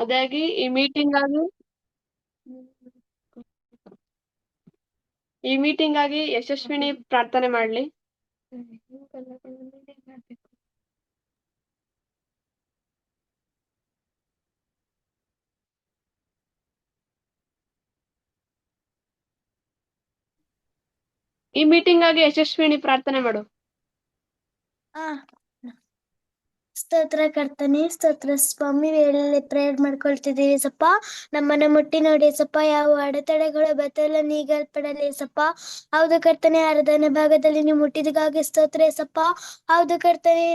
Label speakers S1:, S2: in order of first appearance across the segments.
S1: ಅದಾಗಿ ಈ ಮೀಟಿಂಗ್ ಆಗಿ ಯಶಸ್ವಿನಿ ಪ್ರಾರ್ಥನೆ ಮಾಡ್ಲಿ. ಈ ಮೀಟಿಂಗ್ ಆಗಿ ಯಶಸ್ವಿನಿ ಪ್ರಾರ್ಥನೆ ಮಾಡು.
S2: ಸ್ತೋತ್ರ ಕರ್ತನೆ, ಸ್ತೋತ್ರ ಸ್ವಾಮಿ. ವೇಳೆಯಲ್ಲಿ ಪ್ರೇಯರ್ ಮಾಡ್ಕೊಳ್ತಿದ್ದೀವಿ ಸಪ್ಪ. ನಮ್ಮನ್ನ ಮುಟ್ಟಿ ನೋಡಿ ಸಪ್ಪ. ಯಾವ ಅಡೆತಡೆಗಳು ಬತ್ತಲ್ಲ ನೀಗಲ್ಪಡಲಿ ಸಪ್ಪ. ಹೌದು ಕರ್ತನೆ, ಆರಾಧನೆ ಭಾಗದಲ್ಲಿ ನೀವು ಮುಟ್ಟಿದಗಾಗಿ ಸ್ತೋತ್ರ ಸಪ್ಪ. ಹೌದು ಕರ್ತನೆ,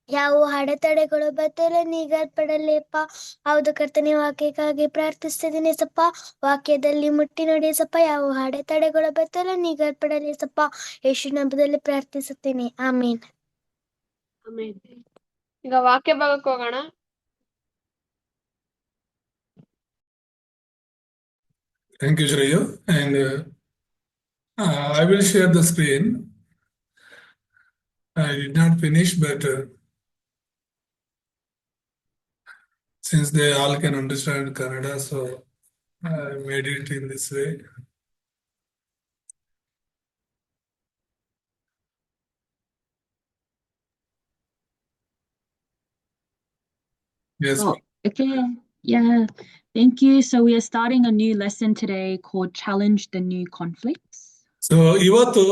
S2: ಯಾವ ಅಡೆತಡೆಗಳು ಬತ್ತಲ್ಲ ನೀಗಲ್ಪಡಲಿಪ್ಪ. ಹೌದು ಕರ್ತನೆ, ವಾಕ್ಯಕ್ಕಾಗಿ ಪ್ರಾರ್ಥಿಸ್ತಿದ್ದೀನಿ ಸಪ್ಪ. ವಾಕ್ಯದಲ್ಲಿ ಮುಟ್ಟಿ ನೋಡಿ ಸಪ್ಪ. ಯಾವ ಅಡೆತಡೆಗಳು ಬತ್ತಲ್ಲ ನೀಗಲ್ಪಡಲಿ ಸಪ್ಪ. ಯೇಸು ನಾಮದಲ್ಲಿ ಪ್ರಾರ್ಥಿಸುತ್ತೀನಿ, ಆಮೇನ್.
S1: ಈಗ ವಾಕ್ಯ ಭಾಗಕ್ಕೆ ಹೋಗೋಣ.
S3: Thank you, Shreya. And I will share the screen. I did not finish, but since they all can understand Kannada, so I made it in this way. Yes.
S4: Oh, okay. Yeah. Thank you. So we are starting a new lesson today called Challenge the New Conflicts.
S3: So ಇವತ್ತು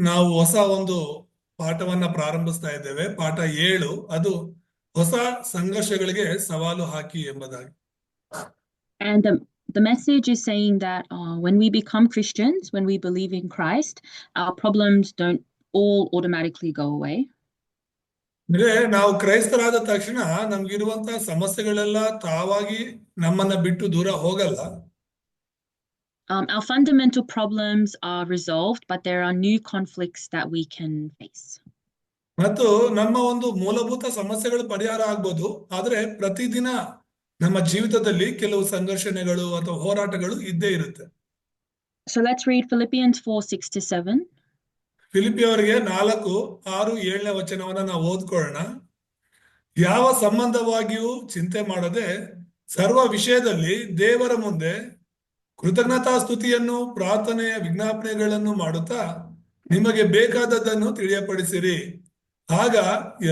S3: ನಾವು ಹೊಸ ಒಂದು ಪಾಠವನ್ನ ಪ್ರಾರಂಭಿಸ್ತಾ ಇದ್ದೇವೆ. ಪಾಠ 7, ಅದು ಹೊಸ ಸಂಘರ್ಷಗಳಿಗೆ ಸವಾಲು ಹಾಕಿ ಎಂಬುದಾಗಿ.
S4: And the message is saying that when we become Christians, when we believe in Christ, our problems don't all automatically go away.
S3: ಅಂದ್ರೆ ನಾವು ಕ್ರೈಸ್ತರಾದ ತಕ್ಷಣ ನಮ್ಗಿರುವಂತಹ ಸಮಸ್ಯೆಗಳೆಲ್ಲ ತಾವಾಗಿ ನಮ್ಮನ್ನ ಬಿಟ್ಟು ದೂರ ಹೋಗಲ್ಲ.
S4: Our fundamental problems are resolved, but there are new conflicts that we can face.
S3: ಮತ್ತು ನಮ್ಮ ಒಂದು ಮೂಲಭೂತ ಸಮಸ್ಯೆಗಳು ಪರಿಹಾರ ಆಗ್ಬೋದು, ಆದ್ರೆ ಪ್ರತಿದಿನ ನಮ್ಮ ಜೀವಿತದಲ್ಲಿ ಕೆಲವು ಸಂಘರ್ಷಣೆಗಳು ಅಥವಾ ಹೋರಾಟಗಳು ಇದ್ದೇ ಇರುತ್ತೆ.
S4: So let's read Philippians 4:6-7.
S3: ಫಿಲಿಪಿಯವರಿಗೆ 4:6-7 ವಚನವನ್ನ ನಾವು ಓದ್ಕೊಳ್ಳೋಣ. ಯಾವ ಸಂಬಂಧವಾಗಿಯೂ ಚಿಂತೆ ಮಾಡದೆ ಸರ್ವ ವಿಷಯದಲ್ಲಿ ದೇವರ ಮುಂದೆ ಕೃತಜ್ಞತಾ ಸ್ತುತಿಯನ್ನು ಪ್ರಾರ್ಥನೆಯ ವಿಜ್ಞಾಪನೆಗಳನ್ನು ಮಾಡುತ್ತಾ ನಿಮಗೆ ಬೇಕಾದದ್ದನ್ನು ತಿಳಿಯಪಡಿಸಿರಿ. ಆಗ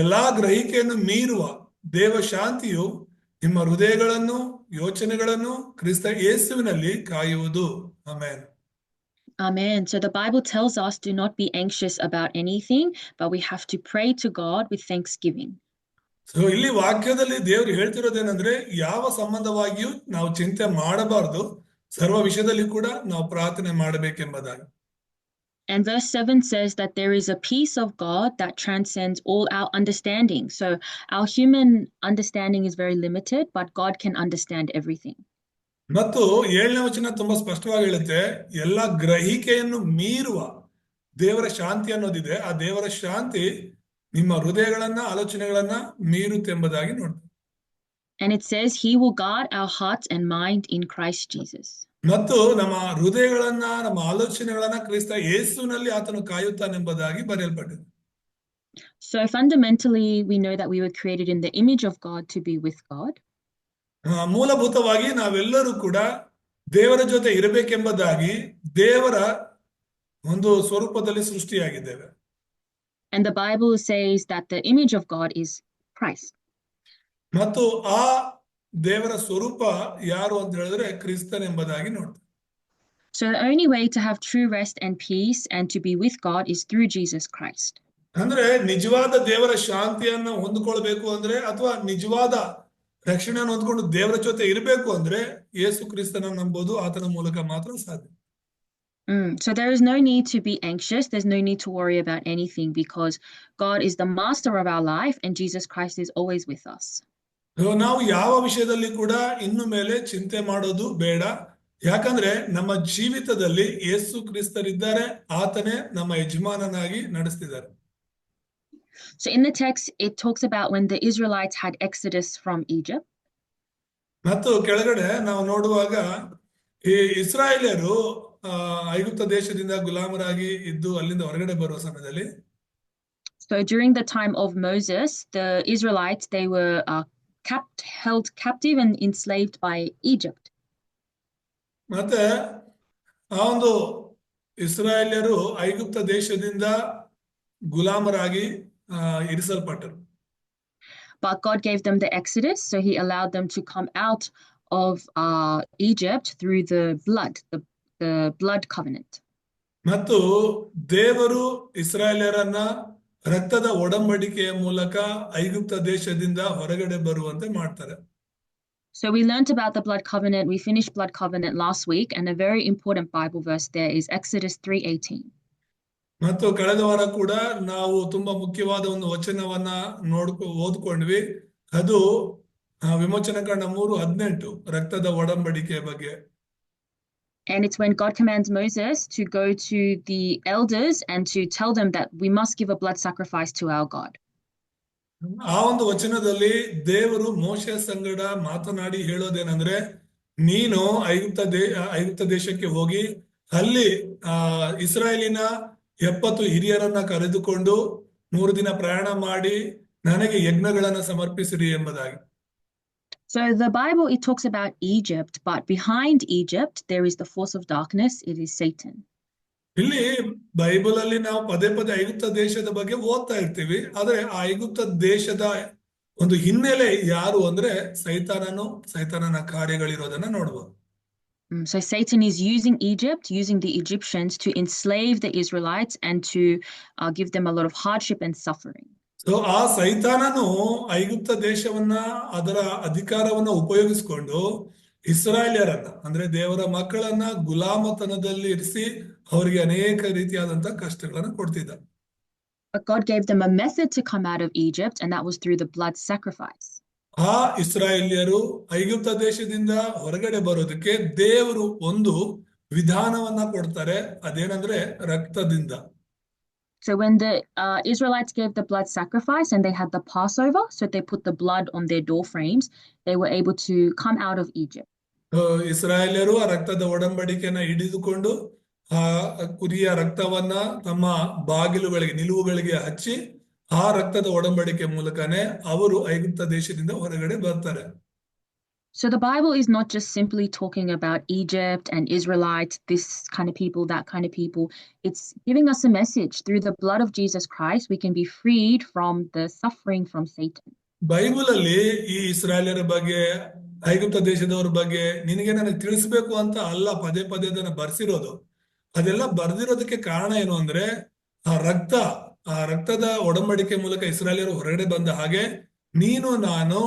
S3: ಎಲ್ಲಾ ಗ್ರಹಿಕೆಯನ್ನು ಮೀರುವ ದೇವ ಶಾಂತಿಯು ನಿಮ್ಮ ಹೃದಯಗಳನ್ನು ಯೋಚನೆಗಳನ್ನು ಕ್ರಿಸ್ತ ಯೇಸುವಿನಲ್ಲಿ ಕಾಯುವುದು. Amen.
S4: Amen. So the Bible tells us, do not be anxious about anything, but we have to pray to God with thanksgiving.
S3: So ಇಲ್ಲಿ ವಾಕ್ಯದಲ್ಲಿ ದೇವರು ಹೇಳ್ತಿರೋದೇನಂದ್ರೆ, ಯಾವ ಸಂಬಂಧವಾಗಿಯೂ ನಾವು ಚಿಂತೆ ಮಾಡಬಾರ್ದು, ಸರ್ವ ವಿಷಯದಲ್ಲಿ ಕೂಡ ನಾವು ಪ್ರಾರ್ಥನೆ ಮಾಡಬೇಕೆಂಬುದಾಗಿ.
S4: And verse 7 says that there is a peace of God that transcends all our understanding. So our human understanding is very limited, but God can understand everything.
S3: ಮತ್ತು 7ನೇ ವಚನ ತುಂಬಾ ಸ್ಪಷ್ಟವಾಗಿ ಹೇಳುತ್ತೆ, ಎಲ್ಲ ಗ್ರಹಿಕೆಯನ್ನು ಮೀರುವ ದೇವರ ಶಾಂತಿ ಅನ್ನೋದಿದೆ. ಆ ದೇವರ ಶಾಂತಿ ನಿಮ್ಮ ಹೃದಯಗಳನ್ನ ಆಲೋಚನೆಗಳನ್ನ ಮೀರುತ್ತೆಂಬುದಾಗಿ ನೋಡ್ತೀವಿ.
S4: And it says he will guard our hearts and mind in Christ Jesus.
S3: ಮತ್ತು ನಮ್ಮ ಹೃದಯಗಳನ್ನ ನಮ್ಮ ಆಲೋಚನೆಗಳನ್ನ ಕ್ರಿಸ್ತ ಯೇಸುವಿನಲ್ಲಿ ಆತನು ಕಾಯುತ್ತಾನೆಂಬುದಾಗಿ ಬರೆಯಲ್ಪಟ್ಟಿದೆ.
S4: So fundamentally we know that we were created in the image of God to be with God.
S3: ಮೂಲಭೂತವಾಗಿ ನಾವೆಲ್ಲರೂ ಕೂಡ ದೇವರ ಜೊತೆ ಇರಬೇಕೆಂಬುದಾಗಿ ದೇವರ ಒಂದು ಸ್ವರೂಪದಲ್ಲಿ ಸೃಷ್ಟಿಯಾಗಿದ್ದೇವೆ.
S4: And the Bible says that the image of God is Christ.
S3: ಮತ್ತು ಆ ದೇವರ ಸ್ವರೂಪ ಯಾರು ಅಂತ ಹೇಳಿದ್ರೆ ಕ್ರಿಸ್ತನೆಂಬುದಾಗಿ ನೋಡ್ತೀವಿ.
S4: So the only way to have true rest and peace and to be with God is through Jesus Christ.
S3: ಅಂದ್ರೆ ನಿಜವಾದ ದೇವರ ಶಾಂತಿಯನ್ನು ಹೊಂದಿಕೊಳ್ಬೇಕು ಅಂದ್ರೆ, ಅಥವಾ ನಿಜವಾದ ರಕ್ಷಣೆಯನ್ನು ಹೊಂದ್ಕೊಂಡು ದೇವರ ಜೊತೆ ಇರಬೇಕು ಅಂದ್ರೆ ಯೇಸು ಕ್ರಿಸ್ತನ ನಂಬೋದು ಆತನ ಮೂಲಕ ಮಾತ್ರ ಸಾಧ್ಯ.
S4: So there is no need to be anxious. There's no need to worry about anything because God is the master of our life and Jesus Christ is always with us.
S3: ನಾವು ಯಾವ ವಿಷಯದಲ್ಲಿ ಕೂಡ ಇನ್ನು ಮೇಲೆ ಚಿಂತೆ ಮಾಡೋದು ಬೇಡ. ಯಾಕಂದ್ರೆ ನಮ್ಮ ಜೀವಿತದಲ್ಲಿ ಯೇಸು ಕ್ರಿಸ್ತರಿದ್ದಾರೆ, ಆತನೇ ನಮ್ಮ ಯಜಮಾನನಾಗಿ ನಡೆಸ್ತಿದ್ದಾರೆ.
S4: So in the text it talks about when the Israelites had exodus from Egypt.
S3: ಮತ್ತು ಕೆಳಗಡೆ ನಾವು ನೋಡುವಾಗ ಈ ಇಸ್ರಾಯೇಲ್ಯರು ಐಗುಪ್ತ ದೇಶದಿಂದ ಗುಲಾಮರಾಗಿ ಇದ್ದು ಅಲ್ಲಿಂದ ಹೊರಗಡೆ ಬರುವ ಸಮಯದಲ್ಲಿ,
S4: so during the time of Moses the Israelites they were held captive and enslaved by Egypt.
S3: ಮತ್ತೆ ಆ ಒಂದು ಇಸ್ರಾಯೇಲ್ಯರು ಐಗುಪ್ತ ದೇಶದಿಂದ ಗುಲಾಮರಾಗಿ ಇರಿಸಲ್ಪಟ್ಟರು.
S4: But God gave them the Exodus, so he allowed them to come out of Egypt through the blood covenant.
S3: ಮತ್ತು ದೇವರು ಇಸ್ರಾಯೇಲ್ಯರನ್ನ ರಕ್ತದ ಒಡಂಬಡಿಕೆಯ ಮೂಲಕ ಐಗುಪ್ತ ದೇಶದಿಂದ ಹೊರಗಡೆ ಬರುವಂತೆ ಮಾಡ್ತಾರೆ.
S4: So we learned about the blood covenant. We finished blood covenant last week, and a very important Bible verse there is Exodus 3:18.
S3: ಮತ್ತು ಕಳೆದ ವಾರ ಕೂಡ ನಾವು ತುಂಬಾ ಮುಖ್ಯವಾದ ಒಂದು ವಚನವನ್ನ ಓದ್ಕೊಂಡ್ವಿ. ಅದು ವಿಮೋಚನಕಾಂಡ 3:18 ರಕ್ತದ ಒಡಂಬಡಿಕೆಯ ಬಗ್ಗೆ.
S4: And it's when God commands Moses to go to the elders and to tell them that we must give a blood sacrifice to our God.
S3: ಆ ಒಂದು ವಚನದಲ್ಲಿ ದೇವರು ಮೋಶೆ ಸಂಗಡ ಮಾತನಾಡಿ ಹೇಳೋದೇನಂದ್ರೆ, ನೀನು ಐಗುಪ್ತ ದೇಶಕ್ಕೆ ಹೋಗಿ ಅಲ್ಲಿ ಇಸ್ರಾಯೇಲಿನ 70 ಹಿರಿಯರನ್ನ ಕರೆದುಕೊಂಡು 3 ದಿನ ಪ್ರಯಾಣ ಮಾಡಿ ನನಗೆ ಯಜ್ಞಗಳನ್ನ ಸಮರ್ಪಿಸಿರಿ ಎಂಬುದಾಗಿ.
S4: So the Bible, it talks about Egypt, but behind Egypt there is the force of darkness. It is Satan.
S3: ಇಲ್ಲಿ ಬೈಬಲ್ ಅಲ್ಲಿ ನಾವು ಪದೇ ಪದೇ ಐಗುಪ್ತ ದೇಶದ ಬಗ್ಗೆ ಓದ್ತಾ ಇರ್ತೀವಿ. ಆದ್ರೆ ಆ ಐಗುಪ್ತ ದೇಶದ ಒಂದು ಹಿನ್ನೆಲೆ ಯಾರು ಅಂದ್ರೆ ಸೈತಾನನ ಕಾರ್ಯಗಳಿರೋದನ್ನ ನೋಡ್ಬೋದು.
S4: So Satan is using Egypt, using the Egyptians to enslave the Israelites and to give them a lot of hardship and suffering.
S3: So ಆ ಸೈತಾನನು ಐಗುಪ್ತ ದೇಶವನ್ನ ಅದರ ಅಧಿಕಾರವನ್ನ ಉಪಯೋಗಿಸಿಕೊಂಡು ಇಸ್ರಾಯೇಲ್ಯರನ್ನ ಅಂದ್ರೆ ದೇವರ ಮಕ್ಕಳನ್ನ ಗುಲಾಮತನದಲ್ಲಿ ಇರಿಸಿ ಅವರಿಗೆ ಅನೇಕ ರೀತಿಯಾದಂತ ಕಷ್ಟಗಳನ್ನ ಕೊಡ್ತಿದ್ದ.
S4: But God gave them a method to come out of Egypt, and that was through the blood sacrifice.
S3: ಆ ಇಸ್ರಾಯೇಲ್ಯರು ಐಗುಪ್ತ ದೇಶದಿಂದ ಹೊರಗಡೆ ಬರೋದಕ್ಕೆ ದೇವರು ಒಂದು ವಿಧಾನವನ್ನ ಕೊಡ್ತಾರೆ. ಅದೇನಂದ್ರೆ ರಕ್ತದಿಂದ.
S4: So when the Israelites gave the blood sacrifice and they had the Passover, so they put the blood on their door frames, they were able to come out of Egypt.
S3: ಇಸ್ರಾಯೇಲ್ಯರು ಆ ರಕ್ತದ ಒಡಂಬಡಿಕೆಯನ್ನ ಹಿಡಿದುಕೊಂಡು ಆ ಕುರಿಯ ರಕ್ತವನ್ನ ತಮ್ಮ ಬಾಗಿಲುಗಳಿಗೆ ನಿಲುವುಗಳಿಗೆ ಹಚ್ಚಿ ಆ ರಕ್ತದ ಒಡಂಬಡಿಕೆ ಮೂಲಕನೇ ಅವರು ಐಗುಪ್ತ ದೇಶದಿಂದ ಹೊರಗಡೆ ಬರ್ತಾರೆ.
S4: So the Bible is not just simply talking about Egypt and Israelites, this kind of people, that kind of people. It's giving us a message. Through the blood of Jesus Christ, we can be freed from the suffering from Satan.
S3: Bible ಅಲ್ಲಿ ಈ ಇಸ್ರಾಯೇಲ್ಯರ ಬಗ್ಗೆ ಐಗುಪ್ತ ದೇಶದವರ ಬಗ್ಗೆ ನಿನಗೆ ನನಗೆ ತಿಳಿಸ್ಬೇಕು ಅಂತ ಅಲ್ಲ ಪದೇ ಪದೇ ಅದನ್ನ ಬರ್ಸಿರೋದು. ಅದೆಲ್ಲ ಬರ್ದಿರೋದಕ್ಕೆ ಕಾರಣ ಏನು ಅಂದ್ರೆ ಆ ರಕ್ತದ ಒಡಂಬಡಿಕೆ ಮೂಲಕ ಇಸ್ರಾಯೇಲ್ಯರು ಹೊರಗಡೆ ಬಂದ ಹಾಗೆ ನೀನು ನಾನು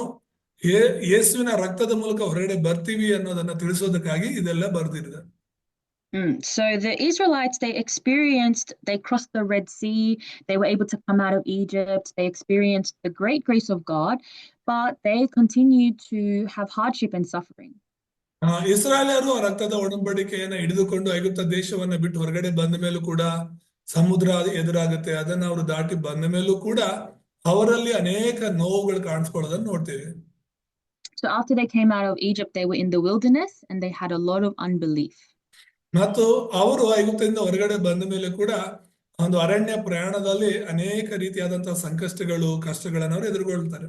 S3: ಯೇಸುವಿನ ರಕ್ತದ ಮೂಲಕ ಹೊರಗಡೆ ಬರ್ತೀವಿ ಅನ್ನೋದನ್ನ ತಿಳಿಸೋದಕ್ಕಾಗಿ ಇದೆಲ್ಲ ಬರ್ದಿರಿದೆ.
S4: So the Israelites, they crossed the Red Sea, they were able to come out of Egypt, they experienced the great grace of God, but they continued to have hardship and suffering.
S3: ಇಸ್ರಾಯೇಲರು ಆ ರಕ್ತದ ಒಡಂಬಡಿಕೆಯನ್ನ ಹಿಡಿದುಕೊಂಡು ಐಗುಪ್ತ ದೇಶವನ್ನ ಬಿಟ್ಟು ಹೊರಗಡೆ ಬಂದ ಮೇಲೂ ಕೂಡ ಸಮುದ್ರ ಎದುರಾಗುತ್ತೆ. ಅದನ್ನ ಅವರು ದಾಟಿ ಬಂದ ಮೇಲೂ ಕೂಡ ಅವರಲ್ಲಿ ಅನೇಕ ನೋವುಗಳು ಕಾಣಿಸ್ಕೊಳ್ಳೋದನ್ನ ನೋಡ್ತೇವೆ.
S4: So after they came out of Egypt, they were in the wilderness and they had a lot of unbelief.
S3: ಮತ್ತು ಅವರು ಐಗುಪ್ತದಿಂದ ಹೊರಗಡೆ ಬಂದ ಮೇಲೆ ಕೂಡ ಒಂದು ಅರಣ್ಯ ಪ್ರಯಾಣದಲ್ಲಿ ಅನೇಕ ರೀತಿಯಾದಂತಹ ಕಷ್ಟಗಳನ್ನು ಅವರು ಎದುರುಗೊಳ್ತಾರೆ.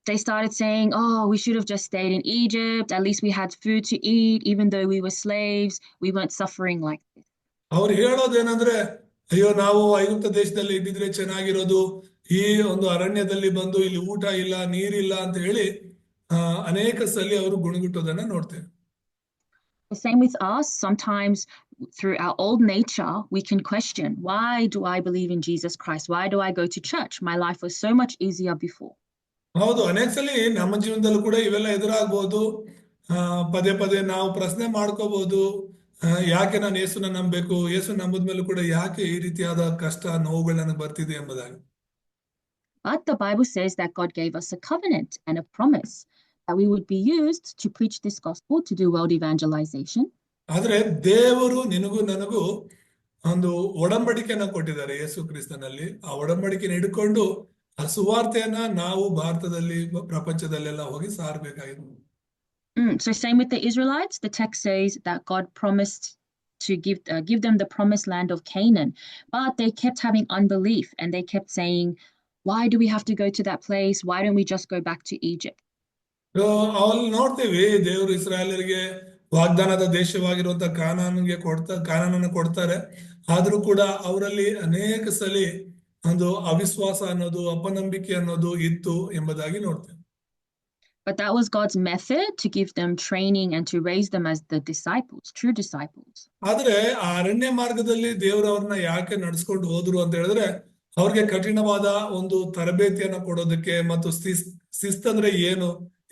S4: They started saying, oh, we should have just stayed in Egypt. At least we had food to eat. Even though we were slaves, we weren't suffering like this.
S3: ಅವ್ರು ಹೇಳೋದೇನಂದ್ರೆ, ಅಯ್ಯೋ ನಾವು ಐಗುಪ್ತ ದೇಶದಲ್ಲಿ ಇದ್ದಿದ್ರೆ ಚೆನ್ನಾಗಿರೋದು, ಈ ಒಂದು ಅರಣ್ಯದಲ್ಲಿ ಬಂದು ಇಲ್ಲಿ ಊಟ ಇಲ್ಲ ನೀರಿಲ್ಲ ಅಂತ ಹೇಳಿ ಅನೇಕ ಸಲ ಅವರು ಗುಣಗುಟ್ಟೋದನ್ನ ನೋಡ್ತೇವೆ.
S4: The same with us. Sometimes through our old nature, we can question, why do I believe in Jesus Christ? Why do I go to church? My life was so much easier before.
S3: ಹೌದು, ಅನೇಕ ಸಲ ನಮ್ಮ ಜೀವನದಲ್ಲೂ ಕೂಡ ಇವೆಲ್ಲ ಎದುರಾಗಬಹುದು. ಪದೇ ಪದೇ ನಾವು ಪ್ರಶ್ನೆ ಮಾಡ್ಕೋಬಹುದು, ಯಾಕೆ ನಾನು ಯೇಸುನ ನಂಬಬೇಕು, ಯೇಸು ನಂಬದ್ಮೇಲೂ ಕೂಡ ಯಾಕೆ ಈ ರೀತಿಯಾದ ಕಷ್ಟ ನೋವುಗಳು ನನಗೆ ಬರ್ತಿದೆ ಎಂಬುದಾಗಿ.
S4: But the Bible says that God gave us a covenant and a promise that we would be used to preach this gospel, to do world evangelization.
S3: ಆದ್ರೆ ದೇವರು ನಿನಗೂ ನನಗೂ ಒಂದು ಒಡಂಬಡಿಕೆಯನ್ನ ಕೊಟ್ಟಿದ್ದಾರೆ ಯೇಸು ಕ್ರಿಸ್ತನಲ್ಲಿ. ಆ ಒಡಂಬಡಿಕೆನ ಹಿಡ್ಕೊಂಡು ಆ ಸುವಾರ್ತೆಯನ್ನ ನಾವು ಭಾರತದಲ್ಲಿ ಪ್ರಪಂಚದಲ್ಲೆಲ್ಲ ಹೋಗಿ ಸಾರಬೇಕಾಗಿದೆ.
S4: So same with the Israelites. The text says that God promised to give them the promised land of Canaan, but they kept having unbelief and they kept saying, why do we have to go to that place? Why don't we just go back to Egypt?
S3: ಅಲ್ಲಿ ನೋಡ್ತೀವಿ ದೇವರು ಇಸ್ರಾಯೇಲರಿಗೆ ವಾಗ್ದಾನದ ದೇಶವಾಗಿರುವಂತ ಕಾನಾನನ್ನು ಕೊಡ್ತಾರೆ. ಆದ್ರೂ ಕೂಡ ಅವರಲ್ಲಿ ಅನೇಕ ಸಲಿ ಒಂದು ಅವಿಶ್ವಾಸ ಅನ್ನೋದು, ಅಪನಂಬಿಕೆ ಅನ್ನೋದು ಇತ್ತು ಎಂಬುದಾಗಿ ನೋಡ್ತೇವೆ.
S4: But that was God's method to give them training and to raise them as the disciples, true disciples.
S3: ಆದ್ರೆ ಆ ಅರಣ್ಯ ಮಾರ್ಗದಲ್ಲಿ ದೇವರು ಅವ್ರನ್ನ ಯಾಕೆ ನಡೆಸ್ಕೊಂಡು ಹೋದ್ರು ಅಂತ ಹೇಳಿದ್ರೆ, ಅವ್ರಿಗೆ ಕಠಿಣವಾದ ಒಂದು ತರಬೇತಿಯನ್ನ ಕೊಡೋದಕ್ಕೆ ಮತ್ತು ಶಿಸ್ತಂದ್ರೆ ಏನು,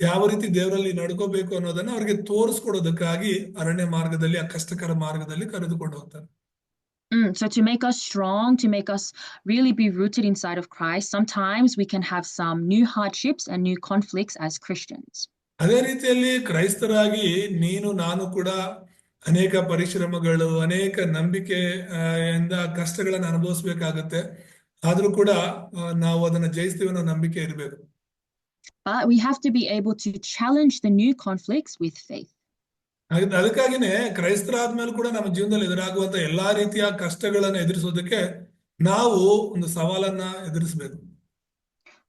S3: ಯಾವ ರೀತಿ ದೇವರಲ್ಲಿ ನಡ್ಕೋಬೇಕು ಅನ್ನೋದನ್ನ ಅವ್ರಿಗೆ ತೋರಿಸ್ಕೊಡೋದಕ್ಕಾಗಿ ಅರಣ್ಯ ಮಾರ್ಗದಲ್ಲಿ, ಆ ಕಷ್ಟಕರ ಮಾರ್ಗದಲ್ಲಿ ಕರೆದುಕೊಂಡು ಹೋಗ್ತಾರೆ.
S4: So to make us strong, to make us really be rooted inside of Christ, sometimes we can have some new hardships and new conflicts as Christians.
S3: ಅದೇ ರೀತಿಯಲ್ಲಿ ಕ್ರೈಸ್ತರಾಗಿ ನೀನು ನಾನು ಕೂಡ ಅನೇಕ ಪರಿಶ್ರಮಗಳು, ಅನೇಕ ನಂಬಿಕೆ ಇಂದ ಕಷ್ಟಗಳನ್ನು ಅನುಭವಿಸ್ಬೇಕಾಗತ್ತೆ. ಆದ್ರೂ ಕೂಡ ನಾವು ಅದನ್ನ ಜಯಿಸ್ತೀವಿ ಅನ್ನೋ ನಂಬಿಕೆ ಇರಬೇಕು.
S4: But we have to be able to challenge the new conflicts with faith.
S3: ಅದಕ್ಕಾಗಿನೇ ಕ್ರೈಸ್ತರಾದ್ಮೇಲೆ ಕೂಡ ನಮ್ಮ ಜೀವನದಲ್ಲಿ ಎದುರಾಗುವಂತ ಎಲ್ಲಾ ರೀತಿಯ ಕಷ್ಟಗಳನ್ನ ಎದುರಿಸೋದಕ್ಕೆ ನಾವು ಒಂದು ಸವಾಲನ್ನ ಎದುರಿಸಬೇಕು.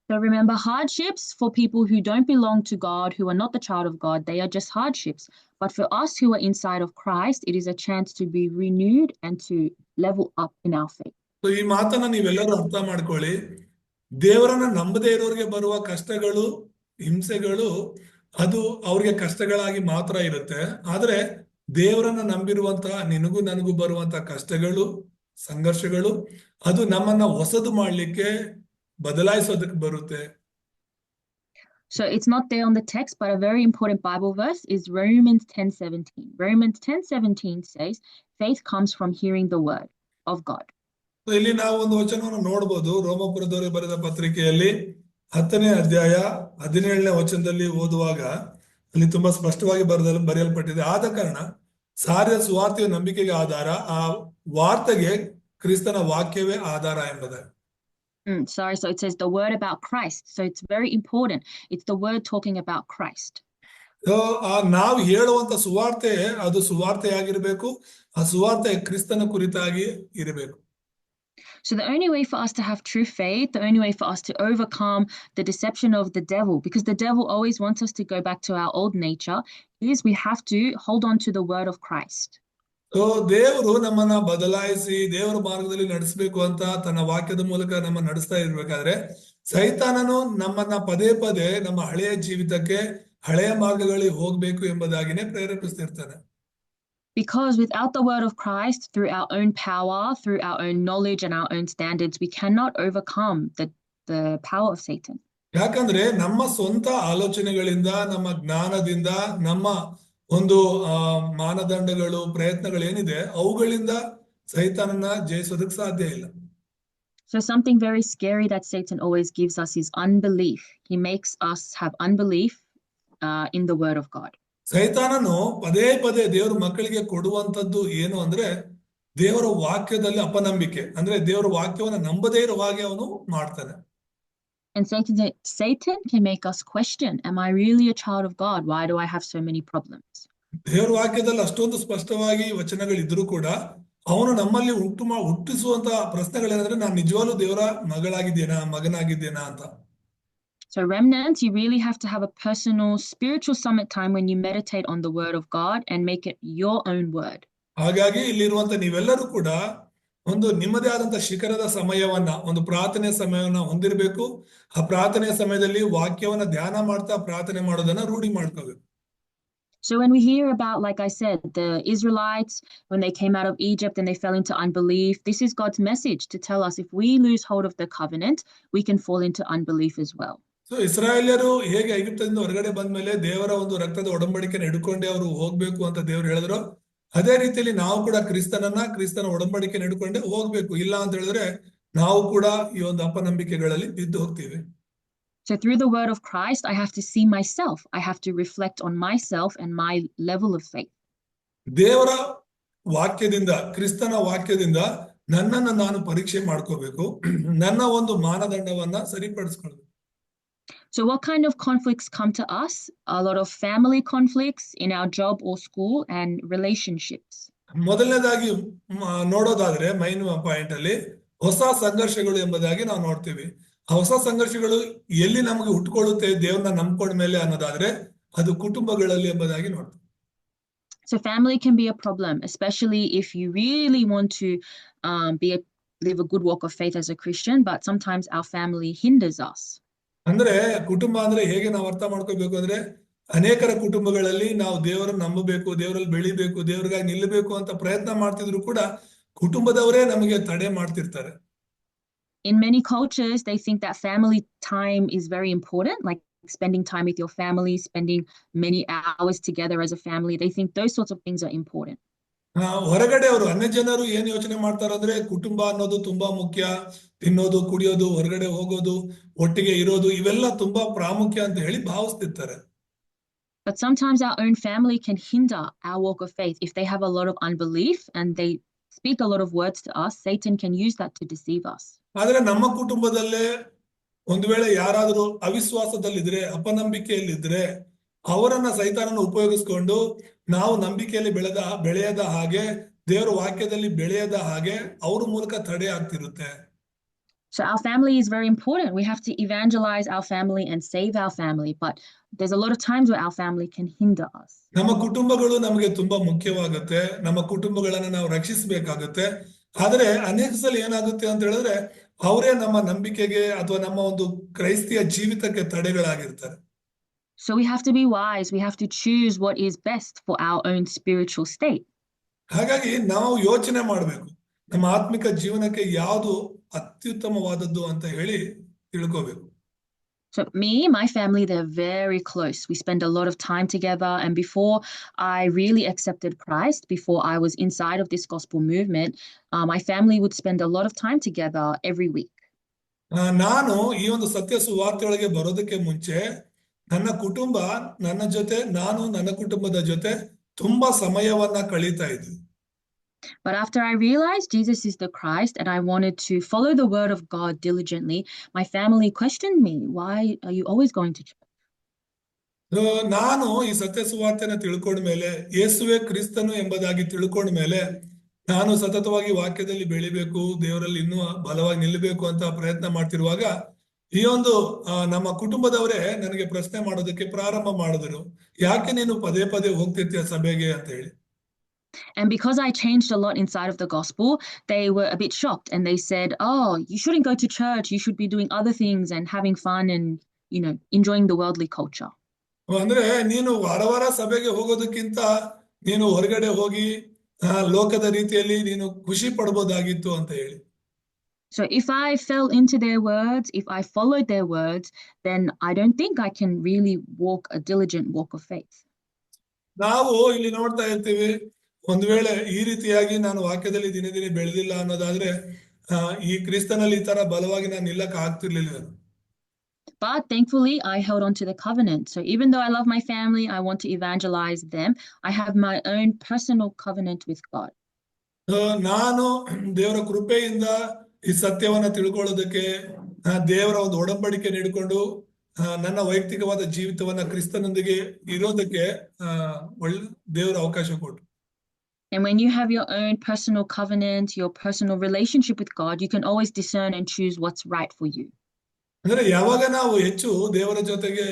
S4: So remember, hardships for people who don't belong to God, who are not the child of God, they are just hardships. But for us who are inside of Christ, it is a chance to be renewed and to level up in our faith.
S3: So ಈ ಮಾತನ್ನ ನೀವೆಲ್ಲರೂ ಅರ್ಥ ಮಾಡ್ಕೊಳ್ಳಿ. ದೇವರನ್ನ ನಂಬದೇ ಇರೋರಿಗೆ ಬರುವ ಕಷ್ಟಗಳು, ಹಿಂಸೆಗಳು, ಅದು ಅವ್ರಿಗೆ ಕಷ್ಟಗಳಾಗಿ ಮಾತ್ರ ಇರುತ್ತೆ. ಆದ್ರೆ ದೇವರನ್ನ ನಂಬಿರುವಂತಹ ನಿನಗೂ ನನಗೂ ಬರುವಂತಹ ಕಷ್ಟಗಳು, ಸಂಘರ್ಷಗಳು, ಅದು ನಮ್ಮನ್ನ ಹೊಸದು ಮಾಡ್ಲಿಕ್ಕೆ, ಬದಲಾಯಿಸೋದಕ್ಕೆ ಬರುತ್ತೆ.
S4: So it's not there on the text, but a very important Bible verse is Romans 10:17. Romans 10:17 says, faith comes from hearing the word of God.
S3: So ಇಲ್ಲಿ ನಾವು ಒಂದು ವಚನವನ್ನು ನೋಡಬಹುದು. ರೋಮಪುರದವರಿಗೆ ಬರೆದ ಪತ್ರಿಕೆಯಲ್ಲಿ 10ನೇ ಅಧ್ಯಾಯ 17ನೇ ವಚನದಲ್ಲಿ ಓದುವಾಗ ಅಲ್ಲಿ ತುಂಬಾ ಸ್ಪಷ್ಟವಾಗಿ ಬರೆಯಲ್ಪಟ್ಟಿದೆ. ಆದ ಕಾರಣ ಸಾರಿದ ಸುವಾರ್ತೆಯ ನಂಬಿಕೆಗೆ ಆಧಾರ, ಆ ವಾರ್ತೆಗೆ ಕ್ರಿಸ್ತನ ವಾಕ್ಯವೇ ಆಧಾರ ಎಂಬುದಾಗಿ.
S4: Sorry, so it says the word about Christ. So it's very important. It's the word talking about Christ.
S3: ನಾವು ಹೇಳುವಂತ ಸುವಾರ್ತೆ ಅದು ಸುವಾರ್ತೆಯಾಗಿರ್ಬೇಕು. ಆ ಸುವಾರ್ತೆ ಕ್ರಿಸ್ತನ ಕುರಿತಾಗಿ ಇರಬೇಕು.
S4: So the only way for us to have true faith, the only way for us to overcome the deception of the devil, because the devil always wants us to go back to our old nature, is we have to hold on to the word of Christ.
S3: ದೇವರು ನಮ್ಮನ್ನ ಬದಲಾಯಿಸಿ ದೇವರ ಮಾರ್ಗದಲ್ಲಿ ನಡೆಸಬೇಕು ಅಂತ ತನ್ನ ವಾಕ್ಯದ ಮೂಲಕ ನಮ್ಮ ನಡೆಸ್ತಾ ಇರ್ಬೇಕಾದ್ರೆ, ಸೈತಾನನು ನಮ್ಮನ್ನ ಪದೇ ಪದೇ ನಮ್ಮ ಹಳೆಯ ಜೀವಿತಕ್ಕೆ, ಹಳೆಯ ಮಾರ್ಗಗಳಿಗೆ ಹೋಗ್ಬೇಕು ಎಂಬುದಾಗಿನೇ ಪ್ರೇರೇಪಿಸ್ತಿರ್ತಾನೆ.
S4: Because without the word of Christ, through our own power, through our own knowledge and our own standards, we cannot overcome the power of Satan.
S3: ಯಾಕಂದ್ರೆ ನಮ್ಮ ಸ್ವಂತ ಆಲೋಚನೆಗಳಿಂದ, ನಮ್ಮ ಜ್ಞಾನದಿಂದ, ನಮ್ಮ ಒಂದು ಮಾನದಂಡಗಳು, ಪ್ರಯತ್ನಗಳು ಏನಿದೆ, ಅವುಗಳಿಂದ ಸೈತಾನನ ಜಯಿಸೋದಕ್ಕೆ ಸಾಧ್ಯ ಇಲ್ಲ.
S4: So something very scary that Satan always gives us is unbelief. He makes us have unbelief in the word of God.
S3: ಸೈತಾನನು ಪದೇ ಪದೇ ದೇವರ ಮಕ್ಕಳಿಗೆ ಕೊಡುವಂತದ್ದು ಏನು ಅಂದ್ರೆ, ದೇವರ ವಾಕ್ಯದಲ್ಲಿ ಅಪನಂಬಿಕೆ, ಅಂದ್ರೆ ದೇವರ ವಾಕ್ಯವನ್ನ ನಂಬದೇ ಇರೋ ಹಾಗೆ ಅವನು ಮಾಡ್ತಾನೆ.
S4: And Satan can make us question, am I really a child of God? Why do I have so many problems?
S3: ದೇವರ ವಾಕ್ಯದಲ್ಲಿ ಅಷ್ಟೊಂದು ಸ್ಪಷ್ಟವಾಗಿ ವಚನಗಳಿದ್ರೂ ಕೂಡ ಅವನು ನಮ್ಮಲ್ಲಿ ಹುಟ್ಟಿಸುವಂತ ಪ್ರಶ್ನೆಗಳೇನಂದ್ರೆ, ನಾನು ನಿಜವಾಗ್ಲೂ ದೇವರ ಮಗಳಾಗಿದ್ದೇನಾ, ಮಗನಾಗಿದ್ದೇನಾ ಅಂತ.
S4: So remnants, you really have to have a personal spiritual summit time when you meditate on the word of God and make it your own word.
S3: ಹಾಗಾಗಿ ಇಲ್ಲಿರುವಂತ ನೀವೆಲ್ಲರೂ ಕೂಡ ಒಂದು ನಿಮ್ಮದೇ ಆದಂತ ಶಿಖರದ ಸಮಯವನ್ನ, ಒಂದು ಪ್ರಾರ್ಥನೆ ಸಮಯವನ್ನ ಹೊಂದಿರಬೇಕು. ಆ ಪ್ರಾರ್ಥನೆಯ ಸಮಯದಲ್ಲಿ ವಾಕ್ಯವನ್ನ ಧ್ಯಾನ ಮಾಡ್ತಾ ಪ್ರಾರ್ಥನೆ ಮಾಡೋದನ್ನ ರೂಢಿ ಮಾಡ್ಕೋಬೇಕು.
S4: So when we hear about, like I said, the Israelites, when they came out of Egypt and they fell into unbelief, this is God's message to tell us if we lose hold of the covenant, we can fall into unbelief as well.
S3: So ಇಸ್ರಾಯೇಲ್ಯರು ಹೇಗೆ ಐಗುಪ್ತದಿಂದ ಹೊರಗಡೆ ಬಂದ್ಮೇಲೆ ದೇವರ ಒಂದು ರಕ್ತದ ಒಡಂಬಡಿಕೆನ ಹಿಡ್ಕೊಂಡೆ ಅವರು ಹೋಗ್ಬೇಕು ಅಂತ ದೇವರು ಹೇಳಿದ್ರು, ಅದೇ ರೀತಿಯಲ್ಲಿ ನಾವು ಕೂಡ ಕ್ರಿಸ್ತನ ಒಡಂಬಡಿಕೆನ ಹಿಡ್ಕೊಂಡೆ ಹೋಗ್ಬೇಕು. ಇಲ್ಲ ಅಂತ ಹೇಳಿದ್ರೆ ನಾವು ಕೂಡ ಈ ಒಂದು ಅಪನಂಬಿಕೆಗಳಲ್ಲಿ ಬಿದ್ದು ಹೋಗ್ತೀವಿ.
S4: So through the word of Christ, I have to see myself. I have to reflect on myself and my level of faith.
S3: ದೇವರ ವಾಕ್ಯದಿಂದ, ಕ್ರಿಸ್ತನ ವಾಕ್ಯದಿಂದ ನನ್ನನ್ನು ನಾನು ಪರೀಕ್ಷೆ ಮಾಡ್ಕೋಬೇಕು. ನನ್ನ ಒಂದು ಮಾನದಂಡವನ್ನ ಸರಿಪಡಿಸ್ಕೊಳ್ಬೇಕು.
S4: So what kind of conflicts come to us? A lot of family conflicts in our job or school and relationships.
S3: ಮೊದಲನೇದಾಗಿ ನೋಡೋದಾದ್ರೆ ಮೈನ್ ಪಾಯಿಂಟ್ ಅಲ್ಲಿ ಹೊಸ ಸಂಘರ್ಷಗಳು ಎಂಬುದಾಗಿ ನಾವು ನೋಡ್ತೀವಿ. ಆ ಹೊಸ ಸಂಘರ್ಷಗಳು ಎಲ್ಲಿ ನಮಗೆ ಹುಟ್ಕೊಳ್ಳುತ್ತೆ ದೇವ್ರನ್ನ ನಂಬ್ಕೊಂಡ ಮೇಲೆ ಅನ್ನೋದಾದ್ರೆ ಅದು ಕುಟುಂಬಗಳಲ್ಲಿ ಎಂಬುದಾಗಿ ನೋಡ್ತೀವಿ.
S4: So family can be a problem, especially if you really want to live a good walk of faith as a Christian, but sometimes our family hinders us.
S3: ಅಂದ್ರೆ ಕುಟುಂಬ ಅಂದ್ರೆ ಹೇಗೆ ನಾವು ಅರ್ಥ ಮಾಡ್ಕೋಬೇಕು ಅಂದ್ರೆ ಅನೇಕರ ಕುಟುಂಬಗಳಲ್ಲಿ ನಾವು ದೇವರನ್ನ ನಂಬಬೇಕು, ದೇವರಲ್ಲಿ ಬೆಳಿಬೇಕು, ದೇವರಿಗಾಗಿ ನಿಲ್ಲಬೇಕು ಅಂತ ಪ್ರಯತ್ನ ಮಾಡ್ತಿದ್ರು ಕೂಡ ಕುಟುಂಬದವರೇ ನಮಗೆ ತಡೆ ಮಾಡ್ತಿರ್ತಾರೆ.
S4: In many cultures, they think that family time is very important, like spending time with your family, spending many hours together as a family. They think those sorts of things are important.
S3: ಹೊರಗಡೆ ಅವರು ಅನ್ಯ ಜನರು ಏನ್ ಯೋಚನೆ ಮಾಡ್ತಾರಂದ್ರೆ ಕುಟುಂಬ ಅನ್ನೋದು ತುಂಬಾ ಮುಖ್ಯ, ತಿನ್ನೋದು, ಕುಡಿಯೋದು, ಹೊರಗಡೆ ಹೋಗೋದು, ಒಟ್ಟಿಗೆ ಇರೋದು ಇವೆಲ್ಲ ತುಂಬಾ ಪ್ರಾಮುಖ್ಯ ಅಂತ ಹೇಳಿ ಭಾವಿಸ್ತಿರ್ತಾರೆ.
S4: But sometimes our own family can hinder our walk of faith. If they have a lot of unbelief and they speak a lot of words to us, Satan can use that to deceive us.
S3: ಆದ್ರೆ ನಮ್ಮ ಕುಟುಂಬದಲ್ಲೇ ಒಂದು ವೇಳೆ ಯಾರಾದರೂ ಅವಿಶ್ವಾಸದಲ್ಲಿದ್ರೆ, ಅಪನಂಬಿಕೆಯಲ್ಲಿದ್ರೆ ಅವರನ್ನ ಸೈತಾನನ ಉಪಯೋಗಿಸ್ಕೊಂಡು ನಾವು ನಂಬಿಕೆಯಲ್ಲಿ ಬೆಳೆಯದ ಹಾಗೆ, ದೇವರ ವಾಕ್ಯದಲ್ಲಿ ಬೆಳೆಯದ ಹಾಗೆ ಅವ್ರ ಮೂಲಕ ತಡೆ ಆಗ್ತಿರುತ್ತೆ.
S4: So our family is very important. We have to evangelize our family and save our family. But there's a lot of times where our family can hinder us.
S3: ನಮ್ಮ ಕುಟುಂಬಗಳು ನಮಗೆ ತುಂಬಾ ಮುಖ್ಯವಾಗುತ್ತೆ. ನಮ್ಮ ಕುಟುಂಬಗಳನ್ನ ನಾವು ರಕ್ಷಿಸಬೇಕಾಗುತ್ತೆ. ಆದ್ರೆ ಅನೇಕ ಸಲ ಏನಾಗುತ್ತೆ ಅಂತ ಹೇಳಿದ್ರೆ ಅವರೇ ನಮ್ಮ ನಂಬಿಕೆಗೆ ಅಥವಾ ನಮ್ಮ ಒಂದು ಕ್ರೈಸ್ತಿಯ ಜೀವಿತಕ್ಕೆ ತಡೆಗಳಾಗಿರ್ತಾರೆ.
S4: So we have to be wise. We have to choose what is best for our own spiritual state.
S3: ಹಾಗಾಗಿ ನಾವು ಯೋಚನೆ ಮಾಡಬೇಕು, ನಮ್ಮ ಆತ್ಮಿಕ ಜೀವನಕ್ಕೆ ಯಾವುದು ಅತ್ಯುತ್ತಮವಾದದ್ದು ಅಂತ ಹೇಳಿ ತಿಳ್ಕೋಬೇಕು.
S4: So my family, they're very close. We spend a lot of time together. And before I really accepted Christ, before I was inside of this gospel movement, my family would spend a lot of time together every week.
S3: ನಾನು ಈ ಒಂದು ಸತ್ಯ ಸುವಾರ್ತೆಯೊಳಗೆ ಬರೋದಕ್ಕೆ ಮುಂಚೆ ನನ್ನ ಕುಟುಂಬ ನನ್ನ ಜೊತೆ, ನಾನು ನನ್ನ ಕುಟುಂಬದ ಜೊತೆ ತುಂಬಾ ಸಮಯವನ್ನ ಕಳೀತಾ ಇದ್ವಿ.
S4: But after I realized Jesus is the Christ and I wanted to follow the word of God diligently, my family questioned me, why are you always going to church?
S3: ನಾನು ಈ ಸತ್ಯ ಸುವಾರ್ತೆನ ತಿಳ್ಕೊಂಡ ಮೇಲೆ, ಯೇಸುವೆ ಕ್ರಿಸ್ತನು ಎಂಬುದಾಗಿ ತಿಳ್ಕೊಂಡ ಮೇಲೆ ನಾನು ಸತತವಾಗಿ ವಾಕ್ಯದಲ್ಲಿ ಬೆಳಿಬೇಕು, ದೇವರಲ್ಲಿ ಇನ್ನೂ ಬಲವಾಗಿ ನಿಲ್ಲಬೇಕು ಅಂತ ಪ್ರಯತ್ನ ಮಾಡ್ತಿರುವಾಗ ಈ ಒಂದು ನಮ್ಮ ಕುಟುಂಬದವರೇ ನನಗೆ ಪ್ರಶ್ನೆ ಮಾಡೋದಕ್ಕೆ ಪ್ರಾರಂಭ ಮಾಡಿದ್ರು, ಯಾಕೆ ನೀನು ಪದೇ ಪದೇ ಹೋಗ್ತಿರ್ತೀಯ ಸಭೆಗೆ ಅಂತ ಹೇಳಿ.
S4: And because I changed a lot inside of the gospel, they were a bit shocked and they said, oh, you shouldn't go to church. You should be doing other things and having fun and, enjoying the worldly culture.
S3: ಅಂದ್ರೆ ನೀನು ವಾರ ವಾರ ಸಭೆಗೆ ಹೋಗೋದಕ್ಕಿಂತ ನೀನು ಹೊರಗಡೆ ಹೋಗಿ ಲೋಕದ ರೀತಿಯಲ್ಲಿ ನೀನು ಖುಷಿ ಪಡ್ಬೋದಾಗಿತ್ತು ಅಂತ ಹೇಳಿ.
S4: So if I fell into their words, if I followed their words, then I don't think I can really walk a diligent walk of faith.
S3: ನಾವು ಇಲ್ಲಿ ನೋಡ್ತಾ ಇರ್ತೀವಿ, ಒಂದು ವೇಳೆ ಈ ರೀತಿಯಾಗಿ ನಾನು ವಾಕ್ಯದಲ್ಲಿ ದಿನೇ ದಿನೇ ಬೆಳೆದಿಲ್ಲ ಅನ್ನೋದಾದ್ರೆ ಈ ಕ್ರಿಸ್ತನಲ್ಲಿ ಈ ತರ ಬಲವಾಗಿ ನಾನು ನಿಲ್ಲಕ್ಕೆ ಆಗ್ತಿರ್ಲಿಲ್ಲ.
S4: But thankfully, I held on to the covenant. So even though I love my family, I want to evangelize them, I have my own personal covenant with God.
S3: ನಾನು ದೇವರ ಕೃಪೆಯಿಂದ ಈ ಸತ್ಯವನ್ನ ತಿಳ್ಕೊಳ್ಳೋದಕ್ಕೆ ದೇವರ ಒಂದು ಒಡಂಬಡಿಕೆ ನೀಡಿಕೊಂಡು ನನ್ನ ವೈಯಕ್ತಿಕವಾದ ಜೀವಿತವನ್ನ ಕ್ರಿಸ್ತನೊಂದಿಗೆ ಇರೋದಕ್ಕೆ ಒಳ್ಳೆ ದೇವರ ಅವಕಾಶ ಕೊಟ್ಟು.
S4: And when you have your own personal covenant, your personal relationship with God, you can always discern and choose what's right for you.
S3: ಅಂದ್ರೆ ಯಾವಾಗ ನಾವು ಹೆಚ್ಚು ದೇವರ ಜೊತೆಗೆ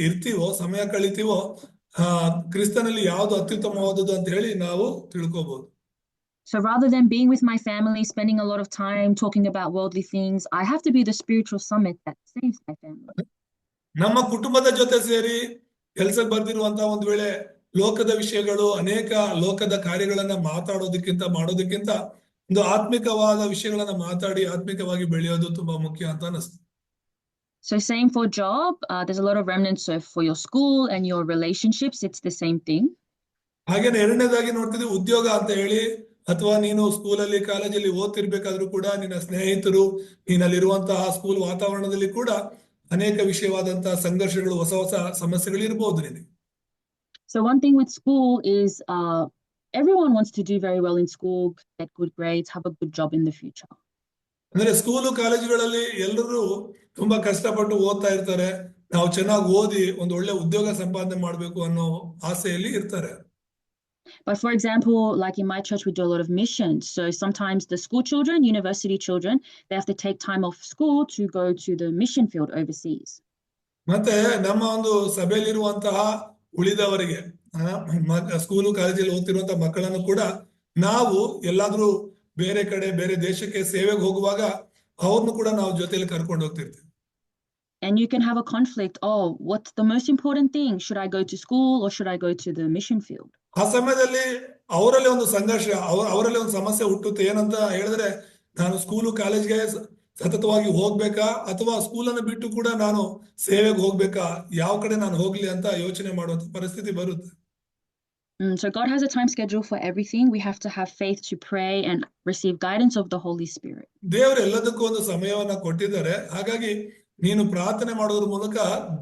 S3: ಇರ್ತೀವೋ, ಸಮಯ ಕಳಿತೀವೋ, ಕ್ರಿಸ್ತನಲ್ಲಿ ಯಾವುದು ಅತ್ಯುತ್ತಮವಾದದ್ದು ಅಂತ ಹೇಳಿ ನಾವು ತಿಳ್ಕೋಬಹುದು.
S4: So rather than being with my family, spending a lot of time talking about worldly things, I have to be the spiritual summit that saves my family.
S3: ನಮ್ಮ ಕುಟುಂಬದ ಜೊತೆ ಸೇರಿ ಕೆಲಸಕ್ಕೆ ಬರ್ದಿರುವಂತಹ ಒಂದು ವೇಳೆ ಲೋಕದ ವಿಷಯಗಳು, ಅನೇಕ ಲೋಕದ ಕಾರ್ಯಗಳನ್ನ ಮಾಡೋದಕ್ಕಿಂತ ಒಂದು ಆತ್ಮಿಕವಾದ ವಿಷಯಗಳನ್ನ ಮಾತಾಡಿ ಆತ್ಮಿಕವಾಗಿ ಬೆಳೆಯೋದು ತುಂಬಾ ಮುಖ್ಯ ಅಂತ ಅನಿಸ್ತು.
S4: So same for job, there's a lot of remnants. So for your school and your relationships, it's the same thing.
S3: ಹಾಗೇನೆ ಎರಡನೇದಾಗಿ ನೋಡ್ತಿದ್ವಿ ಉದ್ಯೋಗ ಅಂತ ಹೇಳಿ, ಅಥವಾ ನೀನು ಸ್ಕೂಲಲ್ಲಿ ಕಾಲೇಜಲ್ಲಿ ಓದ್ತಿರ್ಬೇಕಾದ್ರೂ ಕೂಡ ನಿನ್ನ ಸ್ನೇಹಿತರು, ನೀನಲ್ಲಿರುವಂತಹ ಸ್ಕೂಲ್ ವಾತಾವರಣದಲ್ಲಿ ಕೂಡ ಅನೇಕ ವಿಷಯವಾದಂತಹ ಸಂಘರ್ಷಗಳು, ಹೊಸ ಹೊಸ ಸಮಸ್ಯೆಗಳು ಇರಬಹುದು ನಿನಗೆ.
S4: So one thing with school is everyone wants to do very well in school, get good grades, have a good job in the future.
S3: ಅಂದ್ರೆ ಸ್ಕೂಲು ಕಾಲೇಜುಗಳಲ್ಲಿ ಎಲ್ಲರೂ ತುಂಬಾ ಕಷ್ಟಪಟ್ಟು ಓದ್ತಾ ಇರ್ತಾರೆ, ನಾವು ಚೆನ್ನಾಗಿ ಓದಿ ಒಂದು ಒಳ್ಳೆ ಉದ್ಯೋಗ ಸಂಪಾದನೆ ಮಾಡ್ಬೇಕು ಅನ್ನೋ ಆಸೆಯಲ್ಲಿ ಇರ್ತಾರೆ.
S4: But for example, like in my church, we do a lot of missions. So sometimes the school children, university children, they have to take time off school to go to the mission field overseas.
S3: ಮತ್ತೆ ನಮ್ಮ ಒಂದು ಸಭೆಯಲ್ಲಿರುವಂತಹ ಉಳಿದವರಿಗೆ school ಕಾಲೇಜಲ್ಲಿ ಓದ್ತಿರುವಂತಹ ಮಕ್ಕಳನ್ನು ಕೂಡ ನಾವು ಎಲ್ಲಾದ್ರೂ ಬೇರೆ ಕಡೆ ಬೇರೆ ದೇಶಕ್ಕೆ ಸೇವೆಗೆ ಹೋಗುವಾಗ ಅವ್ರನ್ನು ಕೂಡ ನಾವು ಜೊತೆಯಲ್ಲಿ ಕರ್ಕೊಂಡು ಹೋಗ್ತಿರ್ತೀವಿ.
S4: And you can have a conflict. Oh, what's the most important thing? Should I go to school or should I go to the mission field?
S3: ಆ ಸಮಯದಲ್ಲಿ ಅವರಲ್ಲಿ ಒಂದು ಸಂಘರ್ಷ, ಅವರಲ್ಲಿ ಒಂದು ಸಮಸ್ಯೆ ಹುಟ್ಟುತ್ತೆ. ಏನಂತ ಹೇಳಿದ್ರೆ, ನಾನು ಸ್ಕೂಲು ಕಾಲೇಜ್ಗೆ ಸತತವಾಗಿ ಹೋಗ್ಬೇಕಾ ಅಥವಾ ಸ್ಕೂಲನ್ನು ಬಿಟ್ಟು ಕೂಡ ನಾನು ಸೇವೆಗೆ ಹೋಗ್ಬೇಕಾ, ಯಾವ ಕಡೆ ನಾನು ಹೋಗ್ಲಿ ಅಂತ ಯೋಚನೆ ಮಾಡುವಂತ ಪರಿಸ್ಥಿತಿ ಬರುತ್ತೆ.
S4: So God has a time schedule for everything. We have to have faith to pray and receive guidance of the Holy Spirit.
S3: ದೇವರು ಎಲ್ಲದಕ್ಕೂ ಒಂದು ಸಮಯವನ್ನ ಕೊಟ್ಟಿದ್ದಾರೆ. ಹಾಗಾಗಿ ನೀನು ಪ್ರಾರ್ಥನೆ ಮಾಡೋದ್ರ ಮೂಲಕ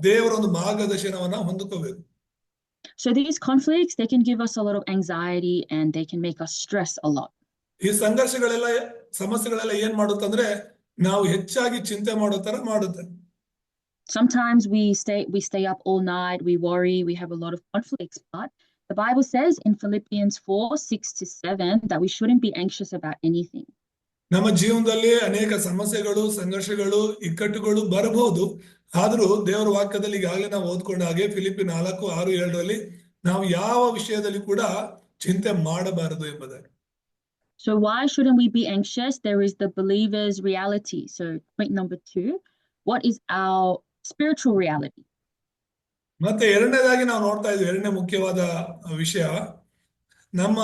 S3: ದೇವರ ಒಂದು ಮಾರ್ಗದರ್ಶನವನ್ನ ಹೊಂದಿಕೋಬೇಕು.
S4: So these conflicts, they can give us a lot of anxiety and they can make us stress a lot.
S3: ಈ ಸಂಘರ್ಷಗಳೆಲ್ಲ ಸಮಸ್ಯೆಗಳೆಲ್ಲ ಏನ್ ಮಾಡುತ್ತಂದ್ರೆ ನಾವು ಹೆಚ್ಚಾಗಿ ಚಿಂತೆ ಮಾಡೋ ತರ ಮಾಡುತ್ತೆ.
S4: Sometimes we stay up all night, we worry, we have a lot of conflicts, but the Bible says in Philippians 4:6-7 that we shouldn't be anxious about anything.
S3: ನಮ್ಮ ಜೀವನದಲ್ಲಿ ಅನೇಕ ಸಮಸ್ಯೆಗಳು, ಸಂಘರ್ಷಗಳು, ಇಕ್ಕಟ್ಟುಗಳು ಬರಬಹುದು. ಆದ್ರೂ ದೇವರ ವಾಕ್ಯದಲ್ಲಿ ಈಗಾಗಲೇ ನಾವು ಓದ್ಕೊಂಡ ಹಾಗೆ ಫಿಲಿಪ್ಪಿ 4:6-7 ನಾವು ಯಾವ ವಿಷಯದಲ್ಲಿ ಕೂಡ ಚಿಂತೆ ಮಾಡಬಾರದು ಎಂಬುದಾಗಿ.
S4: So why shouldn't we be anxious? There is the believer's reality. So point number 2, what is our spiritual reality?
S3: ಮತ್ತೆ ಎರಡನೇದಾಗಿ ನಾವು ನೋಡ್ತಾ ಇದ್ವಿ, ಎರಡನೇ ಮುಖ್ಯವಾದ ವಿಷಯ ನಮ್ಮ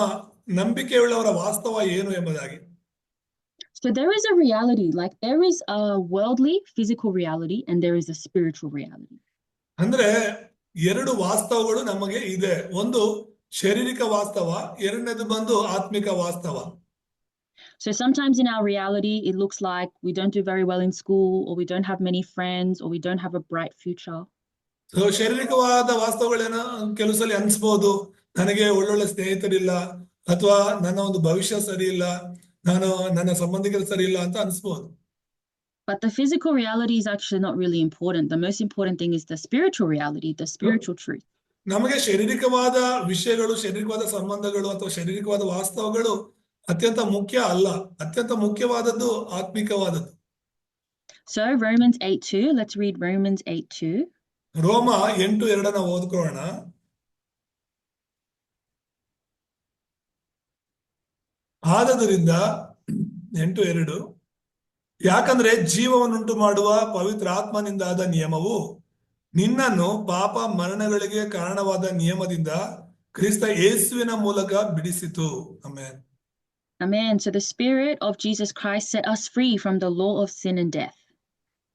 S3: ನಂಬಿಕೆಯುಳ್ಳವರ ವಾಸ್ತವ ಏನು ಎಂಬುದಾಗಿ.
S4: So there is a reality, like there is a worldly physical reality and there is a spiritual reality.
S3: ಅಂದ್ರೆ ಎರಡು ವಾಸ್ತವಗಳು ನಮಗೆ ಇದೆ. ಒಂದು ಶಾರೀರಿಕ ವಾಸ್ತವ, ಎರಡನೇದು ಬಂದು ಆತ್ಮಿಕ ವಾಸ್ತವ.
S4: So sometimes in our reality, it looks like we don't do very well in school, or we don't have many friends, or we don't have a bright future.
S3: So ಶಾರೀರಿಕವಾದ ವಾಸ್ತವಗಳೇನ ಕೆಲವು ಸಲ ಅನ್ಸ್ಬೋದು, ನನಗೆ ಒಳ್ಳೊಳ್ಳೆ ಸ್ನೇಹಿತರಿಲ್ಲ ಅಥವಾ ನನ್ನ ಒಂದು ಭವಿಷ್ಯ ಸರಿ ಇಲ್ಲ, ನನ್ನ ಸಂಬಂಧಿಕರು ಸರಿ ಇಲ್ಲ ಅಂತ ಅನ್ಸ್ಬೋದು.
S4: But the physical reality is actually not really important. The most important thing is the spiritual reality, the spiritual truth.
S3: ನಮಗೆ ಶಾರೀರಿಕವಾದ ವಿಷಯಗಳು, ಶಾರೀರಿಕವಾದ ಸಂಬಂಧಗಳು ಅಥವಾ ಶಾರೀರಿಕವಾದ ವಾಸ್ತವಗಳು ಅತ್ಯಂತ ಮುಖ್ಯ ಅಲ್ಲ. ಅತ್ಯಂತ ಮುಖ್ಯವಾದದ್ದು ಆತ್ಮಿಕವಾದದ್ದು.
S4: So Romans 8:2, let's read Romans 8:2.
S3: ರೋಮ 8:2 ಓದ್ಕೊಳ್ಳೋಣ. ಆದದರಿಂದ 8:2, ಯಾಕಂದ್ರೆ ಜೀವವನ್ನುಂಟು ಮಾಡುವ ಪವಿತ್ರ ಆತ್ಮನಿಂದಾದ ನಿಯಮವು ನಿನ್ನನ್ನು ಪಾಪ ಮರಣಗಳಿಗೆ ಕಾರಣವಾದ ನಿಯಮದಿಂದ ಕ್ರಿಸ್ತ ಯೇಸುವಿನ ಮೂಲಕ ಬಿಡಿಸಿತು. Amen.
S4: Amen. So the Spirit of Jesus Christ set us free from the law of sin and death.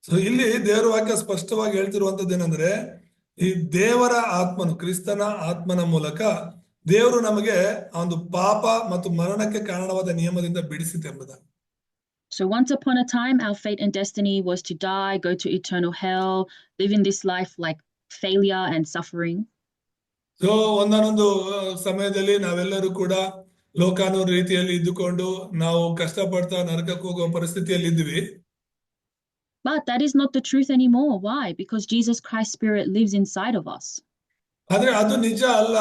S3: So ಇಲ್ಲಿ ದೇವರ ವಾಕ್ಯ ಸ್ಪಷ್ಟವಾಗಿ ಹೇಳ್ತಿರುವಂತದ್ದು ಏನಂದ್ರೆ, ಈ ದೇವರ ಆತ್ಮನು, ಕ್ರಿಸ್ತನ ಆತ್ಮನ ಮೂಲಕ ದೇವರು ನಮಗೆ ಒಂದು ಪಾಪ ಮತ್ತು ಮರಣಕ್ಕೆ ಕಾರಣವಾದ ನಿಯಮದಿಂದ ಬಿಡಿಸಿತೆಂಬುದಾಗಿ.
S4: So once upon a time, our fate and destiny was to die, go to eternal hell, live in this life like failure and suffering.
S3: So ಒಂದೊಂದು ಸಮಯದಲ್ಲಿ ನಾವೆಲ್ಲರೂ ಕೂಡ ಲೋಕಾನು ರೀತಿಯಲ್ಲಿ ಇದ್ದುಕೊಂಡು ನಾವು ಕಷ್ಟಪಡ್ತಾ ನರಕಕ್ಕೆ ಹೋಗುವ ಪರಿಸ್ಥಿತಿಯಲ್ಲಿ ಇದ್ವಿ.
S4: But that is not the truth anymore. Why? Because Jesus Christ's Spirit lives inside of us.
S3: ಆದ್ರೆ ಅದು ನಿಜ ಅಲ್ಲ.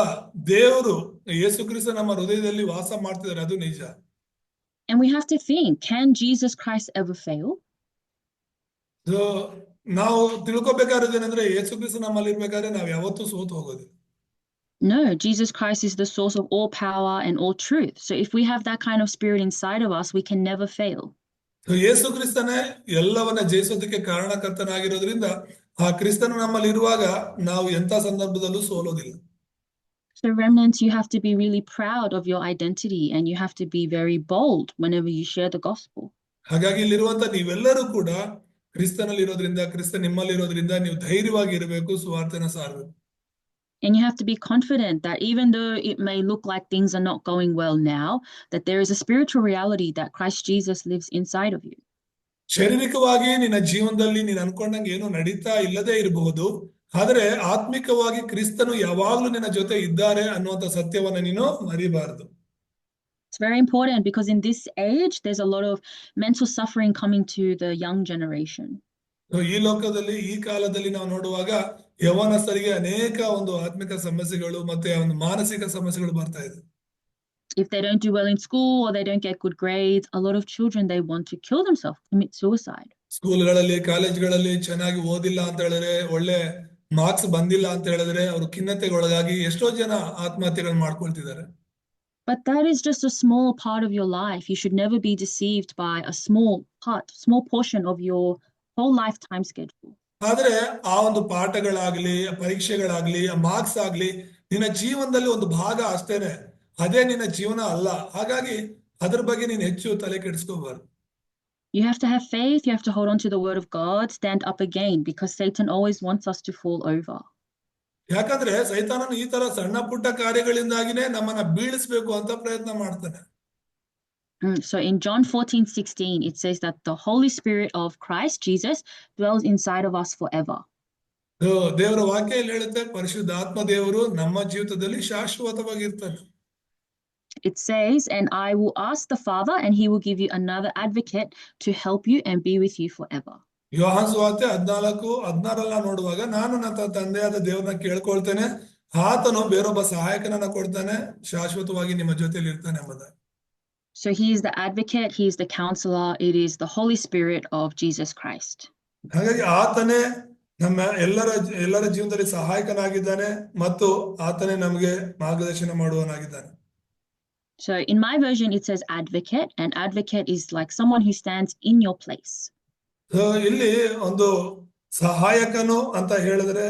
S3: ದೇವರು ಯೇಸು ಕ್ರಿಸ್ತ ನಮ್ಮ ಹೃದಯದಲ್ಲಿ ವಾಸ ಮಾಡ್ತಿದ್ದಾರೆ, ಅದು ನಿಜ.
S4: And we have to think, can Jesus Christ ever fail?
S3: So ನಾವು ತಿಳ್ಕೊಬೇಕಾದ್ರೆ ಏನಂದ್ರೆ, ಯೇಸು ಕ್ರಿಸ್ತ ನಮ್ಮಲ್ಲಿ ಇರ್ಬೇಕಾದ್ರೆ ನಾವು ಯಾವತ್ತೂ ಸೋತು ಹೋಗೋದಿಲ್ಲ.
S4: No, Jesus Christ is the source of all power and all truth. So if we have that kind of spirit inside of us, we can never fail.
S3: So Yesu ಕ್ರಿಸ್ತನೇ ಎಲ್ಲವನ್ನ ಜಯಿಸೋದಕ್ಕೆ ಕಾರಣಕರ್ತನಾಗಿರೋದ್ರಿಂದ ಆ ಕ್ರಿಸ್ತನು ನಮ್ಮಲ್ಲಿ ಇರುವಾಗ ನಾವು ಎಂತ ಸಂದರ್ಭದಲ್ಲೂ ಸೋಲೋದಿಲ್ಲ.
S4: So remnants, you have to be really proud of your identity and you have to be very bold whenever you share the gospel.
S3: ಹಾಗಾಗಿ ಇಲ್ಲಿರುವಂತ ನೀವೆಲ್ಲರೂ ಕೂಡ ಕ್ರಿಸ್ತನಲ್ಲಿ ಇರೋದ್ರಿಂದ, ಕ್ರಿಸ್ತ ನಿಮ್ಮಲ್ಲಿ ಇರೋದ್ರಿಂದ ನೀವು ಧೈರ್ಯವಾಗಿ ಇರಬೇಕು, ಸುವಾರ್ತೆನ ಸಾರಬೇಕು.
S4: And you have to be confident that even though it may look like things are not going well now, that there is a spiritual reality that Christ Jesus lives inside of you.
S3: ಶಾರೀರಿಕವಾಗಿ ನಿನ್ನ ಜೀವನದಲ್ಲಿ ನೀನು ಅನ್ಕೊಂಡಂಗೆ ಏನು ನಡೀತಾ ಇಲ್ಲದೆ ಇರಬಹುದು, ಆದ್ರೆ ಆತ್ಮಿಕವಾಗಿ ಕ್ರಿಸ್ತನು ಯಾವಾಗ್ಲೂ ನಿನ್ನ ಜೊತೆ ಇದ್ದಾರೆ ಅನ್ನುವಂತ ಸತ್ಯವನ್ನ ನೀನು ಮರಿಬಾರದು.
S4: It's very important because in this age, there's a lot of mental suffering coming to the young generation.
S3: ಈ ಲೋಕದಲ್ಲಿ, ಈ ಕಾಲದಲ್ಲಿ ನಾವು ನೋಡುವಾಗ ಯೌವನಸ್ಥರಿಗೆ ಅನೇಕ ಒಂದು ಆತ್ಮಿಕ ಸಮಸ್ಯೆಗಳು ಮತ್ತೆ ಒಂದು ಮಾನಸಿಕ ಸಮಸ್ಯೆಗಳು ಬರ್ತಾ ಇದೆ.
S4: if they don't do well in school or they don't get good grades, a lot of children, they want to kill themselves, commit suicide.
S3: ಸ್ಕೂಲ್ಗಳಲ್ಲಿ ಕಾಲೇಜ್ಗಳಲ್ಲಿ ಚೆನ್ನಾಗಿ ಓದಿಲ್ಲ ಅಂತ ಹೇಳಿದ್ರೆ, ಒಳ್ಳೆ ಮಾರ್ಕ್ಸ್ ಬಂದಿಲ್ಲ ಅಂತ ಹೇಳಿದ್ರೆ ಅವ್ರು ಖಿನ್ನತೆಗೆ ಒಳಗಾಗಿ ಎಷ್ಟೋ ಜನ ಆತ್ಮಹತ್ಯೆಗಳು ಮಾಡ್ಕೊಳ್ತಿದ್ದಾರೆ.
S4: But that is just a small part of your life. You should never be deceived by a small portion of your whole lifetime schedule.
S3: ಆದ್ರೆ ಆ ಒಂದು ಪಾಠಗಳಾಗ್ಲಿ, ಪರೀಕ್ಷೆಗಳಾಗ್ಲಿ, ಮಾರ್ಕ್ಸ್ ಆಗ್ಲಿ ನಿನ್ನ ಜೀವನದಲ್ಲಿ ಒಂದು ಭಾಗ ಅಷ್ಟೇನೆ, ಅದೇ ನಿನ್ನ ಜೀವನ ಅಲ್ಲ. ಹಾಗಾಗಿ ಅದ್ರ ಬಗ್ಗೆ ನೀನು ಹೆಚ್ಚು ತಲೆ ಕೆಡಿಸ್ಕೋಬಾರ್ದು.
S4: You have to have faith. You have to hold on to the word of God, stand up again, because Satan always wants us to fall over.
S3: ಯಾಕಂದ್ರೆ ಸೈತಾನನು ಈ ತರ ಸಣ್ಣ ಪುಟ್ಟ ಕಾರ್ಯಗಳಿಂದಾಗಿನೇ ನಮ್ಮನ್ನ ಬೀಳಿಸ್ಬೇಕು ಅಂತ ಪ್ರಯತ್ನ ಮಾಡ್ತಾನೆ.
S4: So in John 14:16, it says that the Holy Spirit of Christ Jesus dwells inside of us forever.
S3: ದೇವರ ವಾಕ್ಯ ಇಲ್ಲಿ ಹೇಳುತ್ತೆ, ಪರಿಶುದ್ಧಾತ್ಮ ದೇವರು ನಮ್ಮ ಜೀವಿತದಲ್ಲಿ ಶಾಶ್ವತವಾಗಿರ್ತಾನೆ.
S4: It says, and I will ask the Father, and he will give you another advocate to help you and be with you forever.
S3: ಯೋಹಾನ ಸುವಾರ್ತೆ 14:16 ನೋಡುವಾಗ, ನಾನು ನನ್ನ ತಂದೆಯಾದ ದೇವರನ್ನ ಕೇಳ್ಕೊಳ್ತೇನೆ, ಆತನು ಬೇರೊಬ್ಬ ಸಹಾಯಕನನ್ನ ಕೊಡ್ತಾನೆ, ಶಾಶ್ವತವಾಗಿ ನಿಮ್ಮ ಜೊತೆಲಿ ಇರ್ತಾನೆ ಎಂಬುದಾಗಿ.
S4: So he is the advocate, he is the counselor, it is the Holy Spirit of Jesus Christ.
S3: ಹಾಗಾಗಿ ಆತನೇ ನಮ್ಮ ಎಲ್ಲರ ಜೀವನದಲ್ಲಿ ಸಹಾಯಕನಾಗಿದ್ದಾನೆ ಮತ್ತು ಆತನೇ ನಮಗೆ ಮಾರ್ಗದರ್ಶನ ಮಾಡುವನಾಗಿದ್ದಾನೆ.
S4: So in my version it says advocate, and advocate is like someone who stands in your place.
S3: ಇಲ್ಲಿ ಒಂದು ಸಹಾಯಕನು ಅಂತ ಹೇಳಿದ್ರೆ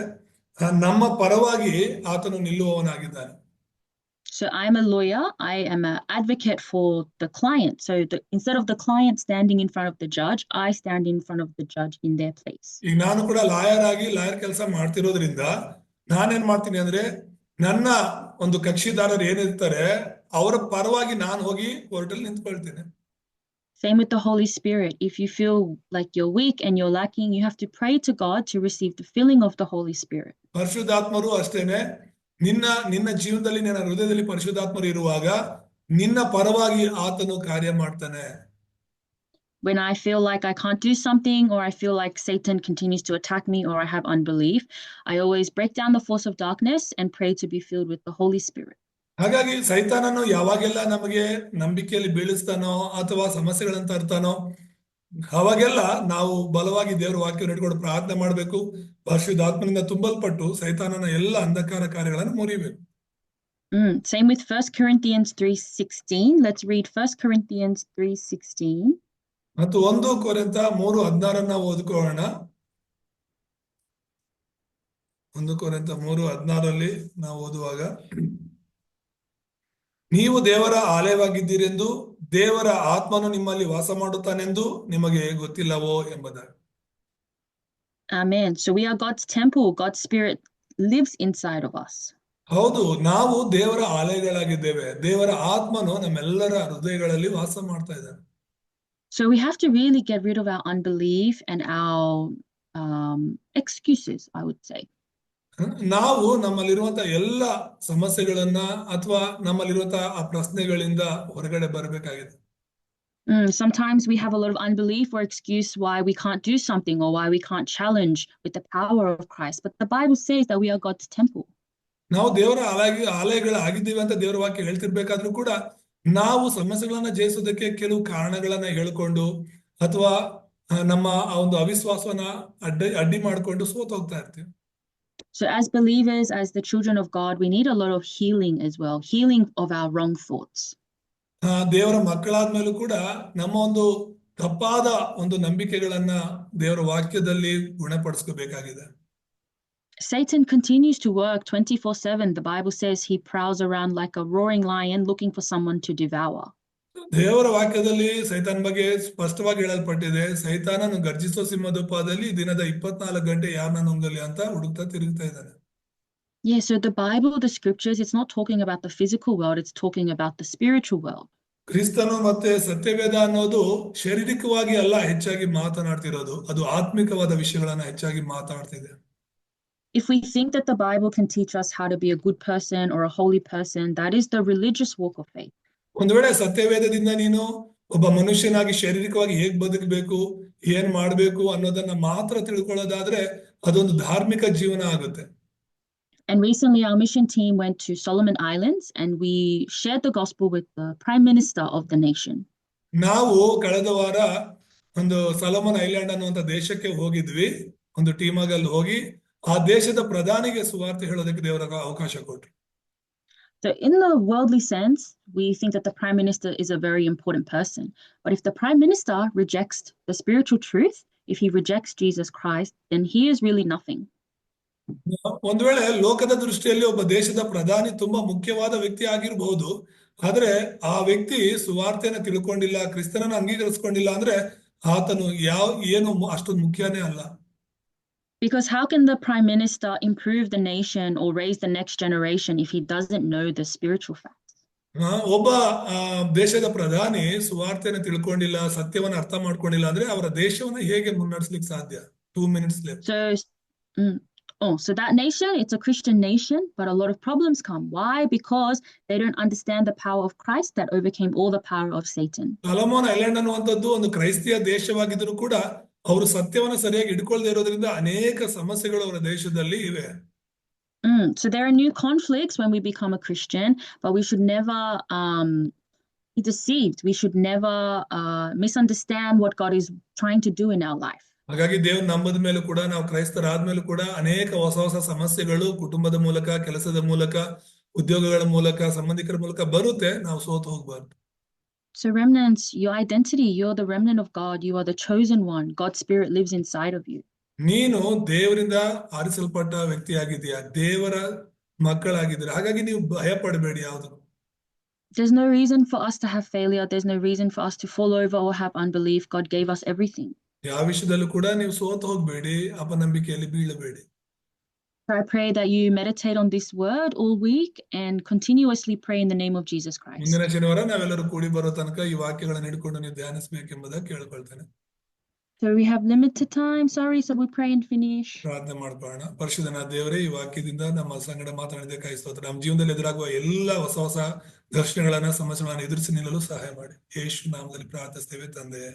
S3: ನಮ್ಮ ಪರವಾಗಿ ಆತನು ನಿಲ್ಲುವವನಾಗಿದ್ದಾನೆ.
S4: So I'm a lawyer, I am an advocate for the client. So instead of the client standing in front of the judge, I stand in front of the judge in their place.
S3: ಈಗ ನಾನು ಕೂಡ lawyer ಕೆಲಸ ಮಾಡ್ತಿರೋದ್ರಿಂದ ನಾನೇನ್ ಮಾಡ್ತೀನಿ ಅಂದ್ರೆ, ನನ್ನ ಒಂದು ಕಕ್ಷಿದಾರರು ಏನಿರ್ತಾರೆ ಅವರ ಪರವಾಗಿ ನಾನು ಹೋಗಿ ಕೋರ್ಟಲ್ಲಿ ನಿಂತ್ಕೊಳ್ತೀನಿ.
S4: Same with the Holy Spirit. If you feel like you're weak and you're lacking, you have to pray to God to receive the filling of the Holy Spirit.
S3: ಪರಿಶುದ್ಧಾತ್ಮರು ಅಷ್ಟೇನೆ, ನಿನ್ನ ಜೀವನದಲ್ಲಿ ನಿನ್ನ ಹೃದಯದಲ್ಲಿ ಪರಿಶುದ್ಧಾತ್ಮರು ಇರುವಾಗ ನಿನ್ನ ಪರವಾಗಿ ಆತನು ಕಾರ್ಯ ಮಾಡ್ತಾನೆ.
S4: When I feel like I can't do something, or I feel like Satan continues to attack me, or I have unbelief, I always break down the force of darkness and pray to be filled with the Holy Spirit.
S3: ಹಾಗಾಗಿ ಸೈತಾನನು ಯಾವಾಗೆಲ್ಲ ನಮಗೆ ನಂಬಿಕೆಯಲ್ಲಿ ಬೀಳಿಸ್ತಾನೋ ಅಥವಾ ಸಮಸ್ಯೆಗಳನ್ನ ತರ್ತಾನೋ ಅವಾಗೆಲ್ಲ ನಾವು ಬಲವಾಗಿ ದೇವರ ವಾಕ್ಯವನ್ನು ಇಟ್ಕೊಂಡು ಪ್ರಾರ್ಥನೆ ಮಾಡಬೇಕು. ಪರಿಶುದ್ಧಾತ್ಮನಿಂದ ತುಂಬಲ್ಪಟ್ಟು ಸೈತಾನನ ಎಲ್ಲ ಅಂಧಕಾರ ಕಾರ್ಯಗಳನ್ನು ಮುರಿಬೇಕು.
S4: Same with 1 Corinthians 3:16. Let's read 1 Corinthians 3:16.
S3: ಮತ್ತು 1 ಕೊರಿಂಥ 3:16 ಓದ್ಕೊಳ್ಳೋಣ. 1 ಕೊರಿಂಥ 3:16 ನಾವು ಓದುವಾಗ, ನೀವು ದೇವರ ಆಲಯವಾಗಿದ್ದೀರೆಂದು ದೇವರ ಆತ್ಮನು ನಿಮ್ಮಲ್ಲಿ ವಾಸ ಮಾಡುತ್ತಾನೆಂದು ನಿಮಗೆ ಗೊತ್ತಿಲ್ಲವೋ ಎಂಬುದಾಗಿ.
S4: Amen. So we are God's temple. God's Spirit lives inside of us.
S3: ಹೌದು, ನಾವು ದೇವರ ಆಲಯಗಳಾಗಿದ್ದೇವೆ. ದೇವರ ಆತ್ಮನು ನಮ್ಮೆಲ್ಲರ ಹೃದಯಗಳಲ್ಲಿ ವಾಸ ಮಾಡ್ತಾ ಇದ್ದಾನೆ.
S4: So we have to really get rid of our unbelief and our excuses, I would say.
S3: ನಾವು ನಮ್ಮಲ್ಲಿರುವಂತಹ ಎಲ್ಲ ಸಮಸ್ಯೆಗಳನ್ನ ಅಥವಾ ನಮ್ಮಲ್ಲಿರುವಂತಹ ಆ ಪ್ರಶ್ನೆಗಳಿಂದ ಹೊರಗಡೆ ಬರಬೇಕಾಗಿದೆ.
S4: Sometimes we have a lot of unbelief or excuse why we can't do something or why we can't challenge with the power of Christ. But the Bible says that we are God's temple.
S3: ನಾವು ದೇವರ ಆಲಯಗಳಾಗಿದ್ದೀವಿ ಅಂತ ದೇವರ ವಾಕ್ಯ ಹೇಳ್ತಿರ್ಬೇಕಾದ್ರೂ ಕೂಡ ನಾವು ಸಮಸ್ಯೆಗಳನ್ನ ಜಯಿಸೋದಕ್ಕೆ ಕೆಲವು ಕಾರಣಗಳನ್ನ ಹೇಳ್ಕೊಂಡು ಅಥವಾ ನಮ್ಮ ಆ ಒಂದು ಅವಿಶ್ವಾಸವನ್ನ ಅಡ್ಡಿ ಮಾಡ್ಕೊಂಡು ಸೋತ್ ಹೋಗ್ತಾ ಇರ್ತೀವಿ.
S4: So as believers, as the children of God, we need a lot of healing as well, healing of our wrong thoughts.
S3: ದೇವರ ಮಕ್ಕಳಾದ್ಮೇಲೂ ಕೂಡ ನಮ್ಮ ಒಂದು ತಪ್ಪಾದ ಒಂದು ನಂಬಿಕೆಗಳನ್ನ ದೇವರ ವಾಕ್ಯದಲ್ಲಿ ಗುಣಪಡಿಸ್ಕೋಬೇಕಾಗಿದೆ.
S4: Satan continues to work 24/7. The Bible says he prowls around like a roaring lion looking for someone to devour.
S3: ದೇವರ ವಾಕ್ಯದಲ್ಲಿ ಸೈತಾನ್ ಬಗ್ಗೆ ಸ್ಪಷ್ಟವಾಗಿ ಹೇಳಲ್ಪಟ್ಟಿದೆ, ಸೈತಾನನು ಗರ್ಜಿಸೋ ಸಿಂಹದೋಪಾದಲ್ಲಿ ದಿನದ 24 ಗಂಟೆ ಯಾರನ್ನ ನುಂಗಲಿ ಅಂತ ಹುಡುಕ್ತಾ ತಿರುಗ್ತಾ ಇದ್ದಾನೆ.
S4: Yeah, so the Bible, the scriptures, it's not talking about the physical world, it's talking about the spiritual world.
S3: ಕ್ರಿಸ್ತನು ಮತ್ತೆ ಸತ್ಯವೇದ ಅನ್ನೋದು ಶಾರೀರಿಕವಾಗಿ ಅಲ್ಲ ಹೆಚ್ಚಾಗಿ ಮಾತನಾಡ್ತಿರೋದು, ಅದು ಆತ್ಮಿಕವಾದ ವಿಷಯಗಳನ್ನ ಹೆಚ್ಚಾಗಿ ಮಾತಾಡ್ತಿದೆ.
S4: If we think that the Bible can teach us how to be a good person or a holy person, that is the religious walk of faith.
S3: ಒಂದು ವೇಳೆ ಸತ್ಯವೇದದಿಂದ ನೀನು ಒಬ್ಬ ಮನುಷ್ಯನಾಗಿ ಶಾರೀರಿಕವಾಗಿ ಹೇಗ್ ಬದುಕಬೇಕು, ಏನ್ ಮಾಡ್ಬೇಕು ಅನ್ನೋದನ್ನ ಮಾತ್ರ ತಿಳ್ಕೊಳ್ಳೋದಾದ್ರೆ ಅದೊಂದು ಧಾರ್ಮಿಕ ಜೀವನ ಆಗುತ್ತೆ.
S4: And recently, our mission team went to Solomon Islands and we shared the gospel with the Prime Minister of the nation.
S3: ನಾವು ಕಳೆದ ವಾರ ಒಂದು ಸೊಲೊಮನ್ ಐಲ್ಯಾಂಡ್ ಅನ್ನುವಂತ ದೇಶಕ್ಕೆ ಹೋಗಿದ್ವಿ. ಒಂದು ಟೀಮ್ ಆಗಿ ಅಲ್ಲಿ ಹೋಗಿ ಆ ದೇಶದ ಪ್ರಧಾನಿಗೆ ಸುವಾರ್ತೆ ಹೇಳೋದಕ್ಕೆ ದೇವರ ಅವಕಾಶ ಕೊಟ್ರು.
S4: So in the worldly sense, we think that the Prime Minister is a very important person. But if the Prime Minister rejects the spiritual truth, if he rejects Jesus Christ, then he is really nothing.
S3: ಒಂದು ವೇಳೆ ಲೋಕದ ದೃಷ್ಟಿಯಲ್ಲಿ ಒಬ್ಬ ದೇಶದ ಪ್ರಧಾನಿ ತುಂಬಾ ಮುಖ್ಯವಾದ ವ್ಯಕ್ತಿ ಆಗಿರಬಹುದು, ಆದ್ರೆ ಆ ವ್ಯಕ್ತಿ ಸುವಾರ್ತೆನ ತಿಳ್ಕೊಂಡಿಲ್ಲ, ಕ್ರಿಸ್ತನನ್ನ ಅಂಗೀಕರಿಸ್ಕೊಂಡಿಲ್ಲ ಅಂದ್ರೆ ಆತನು ಏನು ಅಷ್ಟೊಂದು ಮುಖ್ಯನೇ ಅಲ್ಲ.
S4: Because how can the Prime Minister improve the nation or raise the next generation if he doesn't know the spiritual facts?
S3: ಒಬ್ಬ ದೇಶದ ಪ್ರಧಾನಿ ಸುವಾರ್ತೆನ ತಿಳ್ಕೊಂಡಿಲ್ಲ, ಸತ್ಯವನ್ನ ಅರ್ಥ ಮಾಡ್ಕೊಂಡಿಲ್ಲ ಅಂದ್ರೆ ಅವರ ದೇಶವನ್ನ ಹೇಗೆ ಮುನ್ನಡೆಸ್ಲಿಕ್ಕೆ ಸಾಧ್ಯ? 2 minutes left.
S4: So that nation, it's a Christian nation, but a lot of problems come. Why? Because they don't understand the power of Christ that overcame all the power of Satan.
S3: Solomon island ಅನ್ನುವಂಥದ್ದು ಒಂದು ಕ್ರೈಸ್ತಿಯ ದೇಶವಾಗಿದ್ರೂ ಕೂಡ ಅವರು ಸತ್ಯವನ್ನ ಸರಿಯಾಗಿ ಹಿಡ್ಕೊಳ್ದೇ ಇರೋದ್ರಿಂದ ಅನೇಕ ಸಮಸ್ಯೆಗಳು ಅವರ ದೇಶದಲ್ಲಿ ಇವೆ.
S4: So there are new conflicts when we become a Christian, but we should never be deceived. We should never misunderstand what God is trying to do in our life.
S3: ಹಾಗಾಗಿ ದೇವ್ರ ನಂಬದ ಮೇಲೂ ಕೂಡ ನಾವು ಕ್ರೈಸ್ತರಾದ್ಮೇಲೂ ಕೂಡ ಅನೇಕ ಹೊಸ ಸಮಸ್ಯೆಗಳು ಕುಟುಂಬದ ಮೂಲಕ, ಕೆಲಸದ ಮೂಲಕ, ಉದ್ಯೋಗಗಳ ಮೂಲಕ, ಸಂಬಂಧಿಕರ ಮೂಲಕ ಬರುತ್ತೆ. ನಾವು ಸೋತು ಹೋಗ್ಬಾರ್ದು.
S4: So remnants, your identity, you're the remnant of God. You are the chosen one. God's spirit lives inside of you.
S3: ನೀನು ದೇವರಿಂದ ಆರಿಸಲ್ಪಟ್ಟ ವ್ಯಕ್ತಿಯಾಗಿದ್ದೀಯಾ, ದೇವರ ಮಕ್ಕಳಾಗಿದ್ದೀರಾ. ಹಾಗಾಗಿ ನೀವು ಭಯ ಪಡಬೇಡಿ ಯಾವುದು.
S4: There's no reason for us to have failure. There's no reason for us to fall over or have unbelief. God gave us everything.
S3: ಯಾವ ವಿಷಯದಲ್ಲೂ ಕೂಡ ನೀವು ಸೋತು ಹೋಗ್ಬೇಡಿ, ಅಪನಂಬಿಕೆಯಲ್ಲಿ ಬೀಳಬೇಡಿ.
S4: So I pray that you meditate on this word all week and continuously pray in the name of Jesus Christ.
S3: ಮುಂದಿನ ಶನಿವಾರ ನಾವೆಲ್ಲರೂ ಕೂಡಿ ಬರೋ ತನಕ ಈ ವಾಕ್ಯಗಳನ್ನು ಹಿಡ್ಕೊಂಡು ನೀವು ಧ್ಯಾನಿಸಬೇಕೆಂಬುದಾಗಿ ಕೇಳ್ಕೊಳ್ತೇನೆ.
S4: So we have limited time. Sorry, so we pray and finish.
S3: ಪ್ರಾರ್ಥನೆ ಮಾಡ್ಕೊಳ್ಳೋಣ. ಪರಿಶುದ್ಧನಾದ ದೇವರೇ, ಈ ವಾಕ್ಯದಿಂದ ನಮ್ಮ ಸಂಗಡ ಮಾತನಾಡಿದ್ದಕ್ಕಾಗಿ ಸ್ತೋತ್ರ. ನಮ್ಮ ಜೀವನದಲ್ಲಿ ಎದುರಾಗುವ ಎಲ್ಲ ಹೊಸ ದರ್ಶನಗಳನ್ನ, ಸಮಸ್ಯೆಗಳನ್ನ ಎದುರಿಸಿ ನಿಲ್ಲಲು ಸಹಾಯ ಮಾಡಿ. ಯೇಸು ನಾಮದಲ್ಲಿ ಪ್ರಾರ್ಥಿಸ್ತೇವೆ ತಂದೆ.